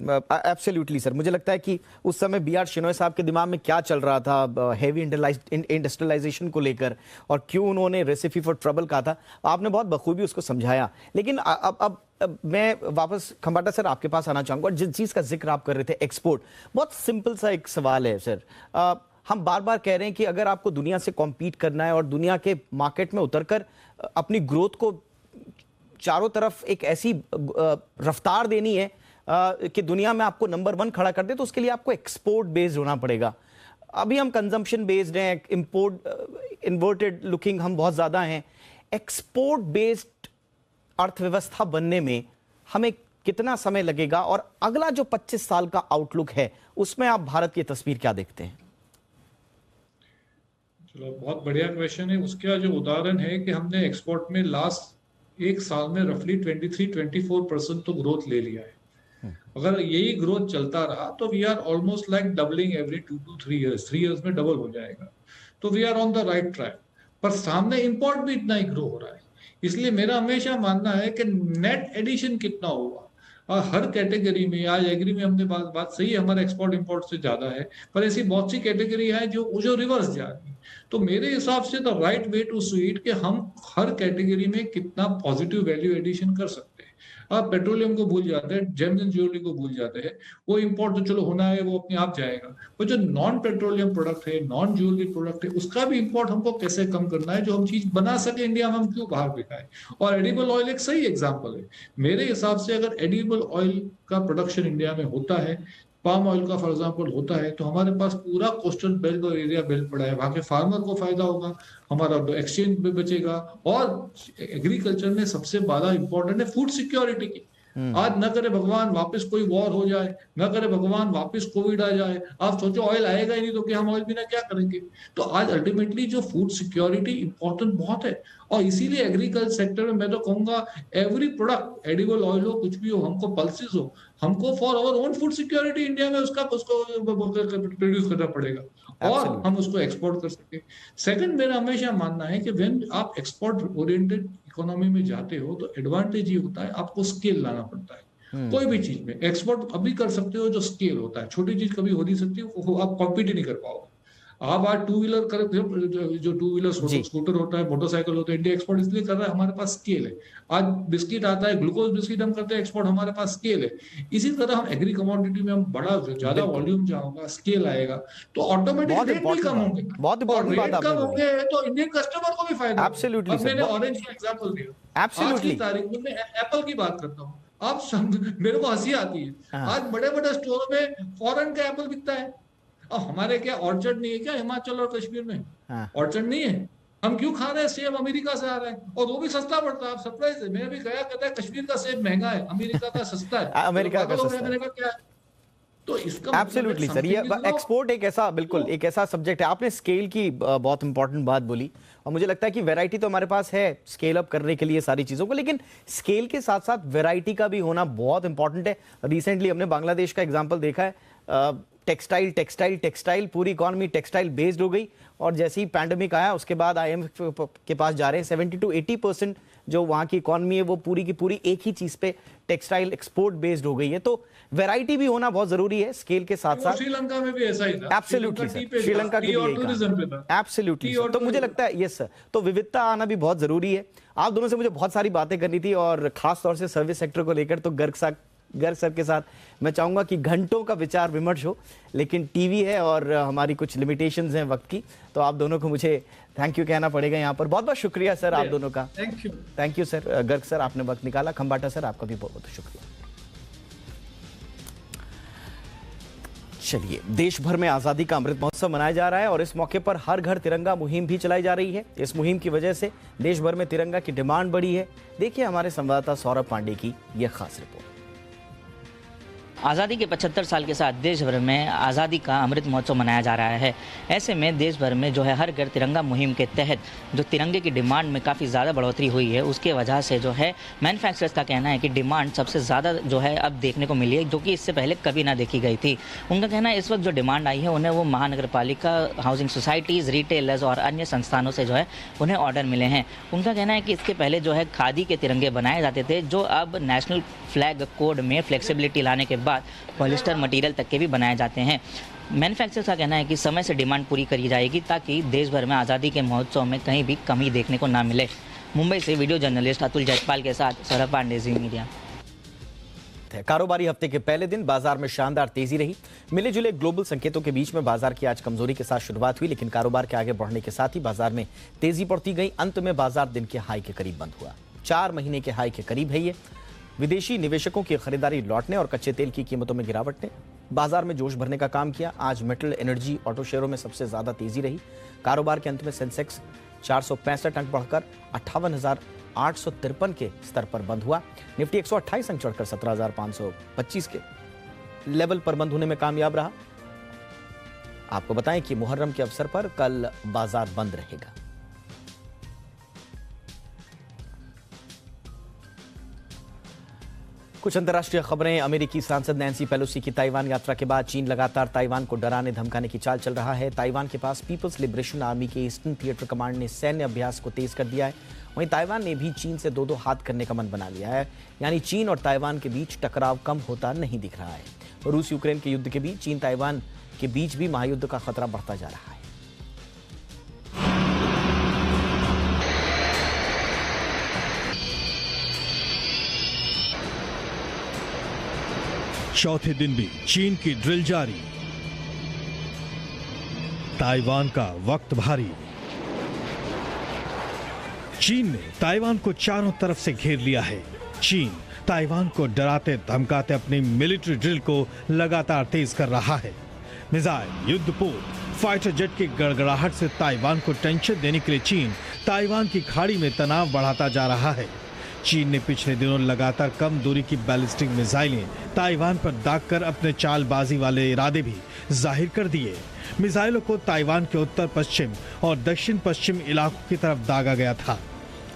absolutely sir. मुझे लगता है कि उस समय बी.आर. शेनॉय साहब के दिमाग में क्या चल रहा था हेवी इंडस्ट्रियलाइजेशन को लेकर और क्यों उन्होंने रेसिपी फॉर ट्रबल कहा था, आपने बहुत बखूबी उसको समझाया। लेकिन अब मैं वापस खंबाटा सर आपके पास आना चाहूंगा। जिस चीज का जिक्र आप कर रहे थे एक्सपोर्ट, बहुत सिंपल सा एक सवाल है सर। हम बार बार कह रहे हैं कि अगर आपको दुनिया से कॉम्पीट करना है और दुनिया के मार्केट में उतरकर अपनी ग्रोथ को चारों तरफ एक ऐसी रफ्तार देनी है कि दुनिया में आपको नंबर 1 खड़ा कर दे, तो उसके लिए आपको एक्सपोर्ट बेस्ड होना पड़ेगा। अभी हम कंजम्पशन बेस्ड हैं, इंपोर्ट इन्वर्टेड लुकिंग हम बहुत ज्यादा हैं। एक्सपोर्ट बेस्ड अर्थव्यवस्था बनने में हमें कितना समय लगेगा और अगला जो 25 साल का आउटलुक है उसमें आप भारत की तस्वीर क्या देखते हैं? चलो, बहुत बढ़िया क्वेश्चन है। उसका जो उदाहरण है कि हमने एक्सपोर्ट में लास्ट 1 साल में रफली 23-24% तो ग्रोथ ले लिया है। अगर यही ग्रोथ चलता रहा तो we are almost like doubling every 2 to 3 years। 3 years में डबल हो जाएगा, तो we are on the right track. पर सामने इंपोर्ट भी इतना ही ग्रो हो रहा है, इसलिए मेरा हमेशा मानना है कि नेट एडिशन कितना होगा। और हर कैटेगरी में, आज एग्री में हमने बात सही है, हमारा एक्सपोर्ट इंपोर्ट से ज्यादा है, पर ऐसी बहुत सी कैटेगरी है जो रिवर्स जा रही है। तो मेरे हिसाब से the right way to see it कि हम हर कैटेगरी में कितना पॉजिटिव वैल्यू एडिशन कर सकते हैं। आप पेट्रोलियम को भूल जाते हैं, जेम्स एंड ज्वेलरी को भूल जाते हैं, वो इंपोर्ट तो चलो होना है, वो अपने आप जाएगा। वो जो नॉन पेट्रोलियम प्रोडक्ट है, नॉन ज्वेलरी प्रोडक्ट है, उसका भी इंपोर्ट हमको कैसे कम करना है, जो हम चीज बना सके इंडिया में, हम क्यों बाहर बिकाए। और एडिबल ऑयल एक सही एग्जाम्पल है। मेरे हिसाब से अगर एडिबल ऑयल का प्रोडक्शन इंडिया में होता है, पाम ऑयल का फॉर एग्जाम्पल होता है, तो हमारे पास पूरा कोस्टल बेल्ट और एरिया बेल्ट पड़ा है, वहां के फार्मर को फायदा होगा, हमारा एक्सचेंज भी बचेगा। और एग्रीकल्चर में सबसे बड़ा इंपॉर्टेंट है फूड सिक्योरिटी की। आज न करे भगवान वापस कोई वॉर हो जाए, न करे भगवान वापस कोविड आ जाए, आप सोचो ऑयल आएगा ही नहीं तो क्या हम ऑयल बिना क्या करेंगे। तो आज अल्टीमेटली जो फूड सिक्योरिटी इंपॉर्टेंट बहुत है, और इसीलिए एग्रीकल्चर सेक्टर में मैं तो कहूंगा एवरी प्रोडक्ट, एडिबल ऑयल हो, कुछ भी हो, हमको पल्सेस हो, हमको for our own food security India में उसको प्रोड्यूस करना पड़ेगा और हम उसको एक्सपोर्ट कर सके। सेकंड, मेरा हमेशा मानना है कि व्हेन आप एक्सपोर्ट ओरिएंटेड इकोनॉमी में जाते हो तो एडवांटेज ये होता है आपको स्केल लाना पड़ता है। कोई भी चीज में एक्सपोर्ट अभी कर सकते हो जो स्केल होता है, छोटी चीज कभी हो नहीं सकती, आप कॉम्पीट ही नहीं कर पाओगे। आप आज टू व्हीलर कर, जो टू व्हीलर स्कूटर होता है, मोटरसाइकिल होता है, इंडिया एक्सपोर्ट इसलिए कर रहा है, हमारे पास स्केल है। आज बिस्किट आता है, ग्लूकोज बिस्किट हम करते हैं एक्सपोर्ट, हमारे पास स्केल है। इसी तरह हम एग्री कमोडिटी में हम बड़ा ज्यादा वॉल्यूम जाऊंगा, स्केल आएगा, तो ऑटोमेटिक रेट भी कम होंगे। बहुत इंपॉर्टेंट बात आपने बोली। होंगे तो इंडियन कस्टमर को भी फायदा। एब्सोल्युटली सर, मैंने ऑरेंज का एग्जांपल दिया। एब्सोल्युटली आज की तारीख में मैं एप्पल की बात करता हूँ, आप मेरे को हंसी आती है। आज बड़े बड़े स्टोर में फॉरेन का एप्पल बिकता है, और हमारे क्या ऑर्चर्ड नहीं है क्या हिमाचल और कश्मीर में? ऑर्चर्ड नहीं है, हम क्यों खा रहे हैं? सेब अमेरिका से आ रहा है और वो भी सस्ता पड़ता है। आप सरप्राइज है, मैंने भी गया, कहता है कश्मीर का सेब महंगा है, अमेरिका का सस्ता है। अमेरिका का सस्ता है, क्या है? तो इसका एब्सोल्युटली सर, ये एक्सपोर्ट एक ऐसा, बिल्कुल एक ऐसा सब्जेक्ट है। आपने स्केल की बहुत इंपॉर्टेंट बात बोली, और मुझे लगता है कि वैरायटी तो हमारे पास है स्केल अप करने के लिए सारी चीजों को, लेकिन स्केल के साथ साथ वैरायटी का भी होना बहुत इंपॉर्टेंट है। रिसेंटली हमने बांग्लादेश का एग्जांपल देखा है, टेक्सटाइल पूरी इकोनॉमी टेक्सटाइल बेस्ड हो गई, और जैसे ही पैंडेमिक आया उसके बाद IMF के पास जा रहे हैं, 70 to 80% जो वहाँ की इकोनॉमी है वो पूरी की पूरी एक ही चीज पे टेक्सटाइल एक्सपोर्ट बेस्ड हो गई है। तो वैरायटी भी होना बहुत जरूरी है स्केल के साथ साथ। श्रीलंका में भी ऐसा ही था। एब्सोल्युटली सर, श्रीलंका की एब्सोल्युटली। तो मुझे लगता है यस सर, तो विविधता आना भी बहुत जरूरी है। आप दोनों से मुझे बहुत सारी बातें करनी थी, और खास तौर से सर्विस सेक्टर को लेकर तो गर्ग सर के साथ मैं चाहूंगा कि घंटों का विचार विमर्श हो, लेकिन टीवी है और हमारी कुछ लिमिटेशंस हैं वक्त की, तो आप दोनों को मुझे थैंक यू कहना पड़ेगा यहाँ पर। बहुत बहुत शुक्रिया सर आप दोनों का। Thank you sir. Garg sir आपने वक्त निकाला, खंबाटा सर आपका भी बहुत बहुत शुक्रिया। चलिए, देश भर में आजादी का अमृत महोत्सव मनाया जा रहा है, और इस मौके पर हर घर तिरंगा मुहिम भी चलाई जा रही है। इस मुहिम की वजह से देश भर में तिरंगा की डिमांड बढ़ी है। देखिए हमारे संवाददाता सौरभ पांडे की यह खास रिपोर्ट। आज़ादी के 75 साल के साथ देश भर में आज़ादी का अमृत महोत्सव मनाया जा रहा है। ऐसे में देश भर में जो है हर घर तिरंगा मुहिम के तहत जो तिरंगे की डिमांड में काफ़ी ज़्यादा बढ़ोतरी हुई है, उसके वजह से जो है मैन्युफैक्चरर्स का कहना है कि डिमांड सबसे ज़्यादा जो है अब देखने को मिली है, जो कि इससे पहले कभी ना देखी गई थी। उनका कहना है इस वक्त जो डिमांड आई है उन्हें वो महानगर पालिका, हाउसिंग सोसाइटीज़, रिटेलर्स और अन्य संस्थानों से जो है उन्हें ऑर्डर मिले हैं। उनका कहना है कि इसके पहले जो है खादी के तिरंगे बनाए जाते थे, जो अब नेशनल फ्लैग कोड में फ्लेक्सिबिलिटी लाने के बाद पॉलिस्टर मटेरियल तक के भी बनाए जाते हैं। मैन्युफैक्चरर्स का कहना है कि समय से डिमांड पूरी करी जाएगी ताकि देश भर में आज़ादी के महोत्सव में कहीं भी कमी देखने को ना मिले। मुंबई से वीडियो जर्नलिस्ट अतुल जयपाल के साथ सौरभ पांडे, जी मीडिया। कारोबारी हफ्ते के पहले दिन बाजार में शानदार तेजी रही। मिले जुले ग्लोबल संकेतों के बीच में बाजार की आज कमजोरी के साथ शुरुआत हुई, लेकिन कारोबार के आगे बढ़ने के साथ ही बाजार में तेजी बढ़ती गई। अंत में बाजार दिन के हाई के करीब बंद हुआ। 4 महीने के हाई के करीब है ये। विदेशी निवेशकों की खरीदारी लौटने और कच्चे तेल की कीमतों में गिरावट ने बाजार में जोश भरने का काम किया। आज मेटल, एनर्जी, ऑटो शेयरों में सबसे ज्यादा तेजी रही। कारोबार के अंत में सेंसेक्स 465 अंक बढ़कर 58,853 के स्तर पर बंद हुआ। निफ्टी 128 अंक चढ़कर 17,525 के लेवल पर बंद होने में कामयाब रहा। आपको बताएं कि मुहर्रम के अवसर पर कल बाजार बंद रहेगा। कुछ अंतर्राष्ट्रीय खबरें। अमेरिकी सांसद नैन्सी पेलोसी की ताइवान यात्रा के बाद चीन लगातार ताइवान को डराने धमकाने की चाल चल रहा है। ताइवान के पास पीपल्स लिबरेशन आर्मी के ईस्टर्न थिएटर कमांड ने सैन्य अभ्यास को तेज कर दिया है। वहीं ताइवान ने भी चीन से दो हाथ करने का मन बना लिया है। यानी चीन और ताइवान के बीच टकराव कम होता नहीं दिख रहा है। रूस यूक्रेन के युद्ध के बीच चीन ताइवान के बीच भी महायुद्ध का खतरा बढ़ता जा रहा है। चौथे दिन भी चीन की ड्रिल जारी। ताइवान का वक्त भारी। चीन ने ताइवान को चारों तरफ से घेर लिया है। चीन ताइवान को डराते धमकाते अपनी मिलिट्री ड्रिल को लगातार तेज कर रहा है। मिसाइल, युद्धपोत, फाइटर जेट की गड़गड़ाहट से ताइवान को टेंशन देने के लिए चीन ताइवान की खाड़ी में तनाव बढ़ाता जा रहा है। चीन ने पिछले दिनों लगातार कम दूरी की बैलिस्टिक मिसाइलें ताइवान पर दागकर अपने चालबाजी वाले इरादे भी जाहिर कर दिए। मिसाइलों को ताइवान के उत्तर पश्चिम और दक्षिण पश्चिम इलाकों की तरफ दागा गया था।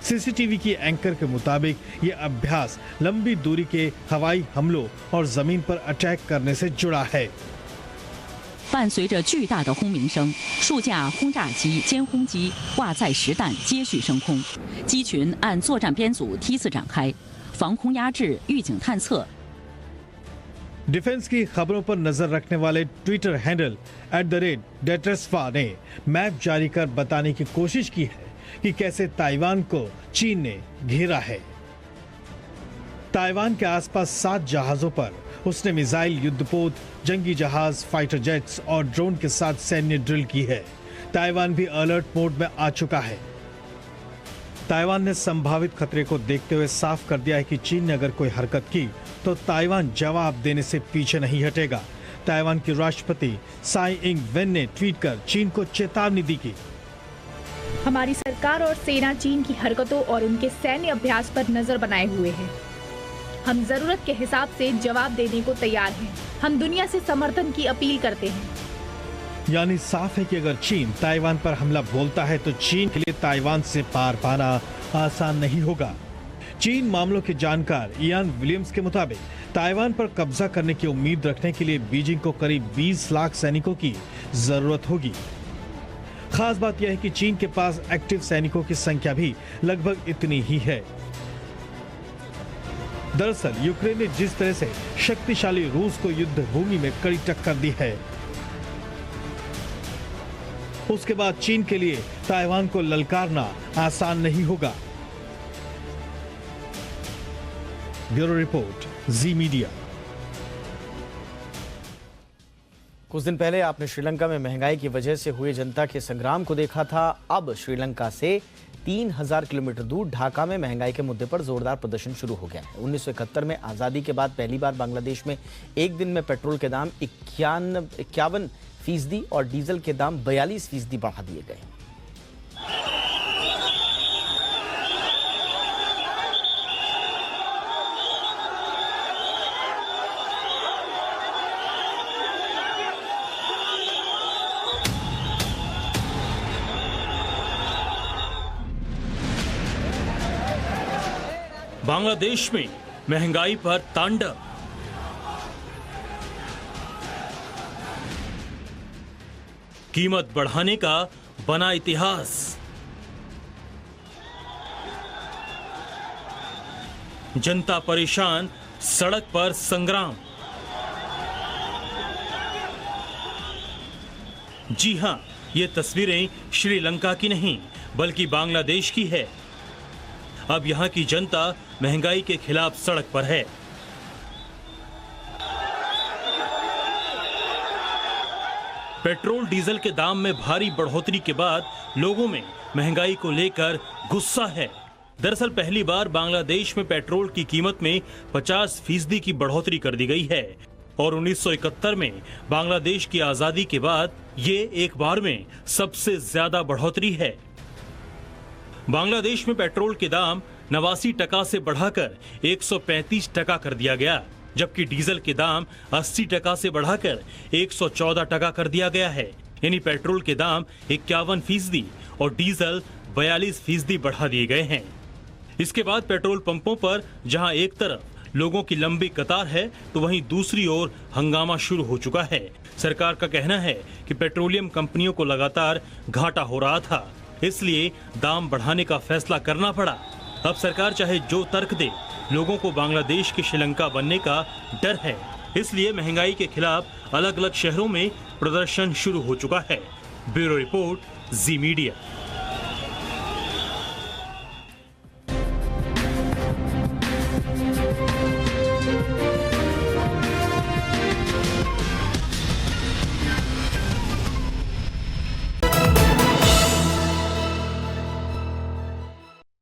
सीसीटीवी की एंकर के मुताबिक ये अभ्यास लंबी दूरी के हवाई हमलों और जमीन पर अटैक करने से जुड़ा है। 伴随着巨大的轰鸣声，数架轰炸机、歼轰机挂载实弹接续升空，机群按作战编组梯次展开，防空压制、预警探测。 डिफेंस की खबरों पर नजर रखने वाले ट्विटर हैंडल @डेट्रेस्फा ने मैप जारी कर बताने की कोशिश की है कि कैसे ताइवान को चीन ने घेरा है। ताइवान के आसपास 7 जहाजों पर उसने मिसाइल, युद्धपोत, जंगी जहाज, फाइटर जेट्स और ड्रोन के साथ सैन्य ड्रिल की है। ताइवान भी अलर्ट मोड में आ चुका है। ताइवान ने संभावित खतरे को देखते हुए साफ कर दिया है कि चीन ने अगर कोई हरकत की तो ताइवान जवाब देने से पीछे नहीं हटेगा। ताइवान के राष्ट्रपति साई इंग वेन ने ट्वीट कर चीन को चेतावनी दी कि हमारी सरकार और सेना चीन की हरकतों और उनके सैन्य अभ्यास पर नजर बनाए हुए है। हम जरूरत के हिसाब से जवाब देने को तैयार हैं। हम दुनिया से समर्थन की अपील करते हैं। यानी साफ है कि अगर चीन ताइवान पर हमला बोलता है तो चीन के लिए ताइवान से पार पाना आसान नहीं होगा। चीन मामलों के जानकार इयान विलियम्स के मुताबिक ताइवान पर कब्जा करने की उम्मीद रखने के लिए बीजिंग को करीब 20 लाख सैनिकों की जरूरत होगी। खास बात यह है कि चीन के पास एक्टिव सैनिकों की संख्या भी लगभग इतनी ही है। दरअसल यूक्रेन ने जिस तरह से शक्तिशाली रूस को युद्ध भूमि में कड़ी टक्कर दी है, उसके बाद चीन के लिए ताइवान को ललकारना आसान नहीं होगा। ब्यूरो रिपोर्ट, जी मीडिया। कुछ दिन पहले आपने श्रीलंका में महंगाई की वजह से हुए जनता के संग्राम को देखा था। अब श्रीलंका से 3000 किलोमीटर दूर ढाका में महंगाई के मुद्दे पर जोरदार प्रदर्शन शुरू हो गया है। 1971 में आजादी के बाद पहली बार बांग्लादेश में एक दिन में पेट्रोल के दाम 51% और डीजल के दाम 42% बढ़ा दिए गए। बांग्लादेश में महंगाई पर तांडव। कीमत बढ़ाने का बना इतिहास। जनता परेशान, सड़क पर संग्राम। जी हां, ये तस्वीरें श्रीलंका की नहीं बल्कि बांग्लादेश की है। अब यहां की जनता महंगाई के खिलाफ सड़क पर है। पेट्रोल डीजल के दाम में भारी बढ़ोतरी के बाद लोगों में महंगाई को लेकर गुस्सा है। दरअसल पहली बार बांग्लादेश में पेट्रोल की कीमत में 50% की बढ़ोतरी कर दी गई है और 1971 में बांग्लादेश की आजादी के बाद ये एक बार में सबसे ज्यादा बढ़ोतरी है। बांग्लादेश में पेट्रोल के दाम 89% से बढ़ाकर 135% कर दिया गया, जबकि डीजल के दाम 80% से बढ़ाकर 114% कर दिया गया है। यानी पेट्रोल के दाम 51% और डीजल 42% बढ़ा दिए गए हैं। इसके बाद पेट्रोल पंपों पर जहां एक तरफ लोगों की लंबी कतार है तो वहीं दूसरी ओर हंगामा शुरू हो चुका है। सरकार का कहना है कि पेट्रोलियम कंपनियों को लगातार घाटा हो रहा था, इसलिए दाम बढ़ाने का फैसला करना पड़ा। अब सरकार चाहे जो तर्क दे, लोगों को बांग्लादेश के श्रीलंका बनने का डर है, इसलिए महंगाई के खिलाफ अलग अलग शहरों में प्रदर्शन शुरू हो चुका है। ब्यूरो रिपोर्ट, जी मीडिया।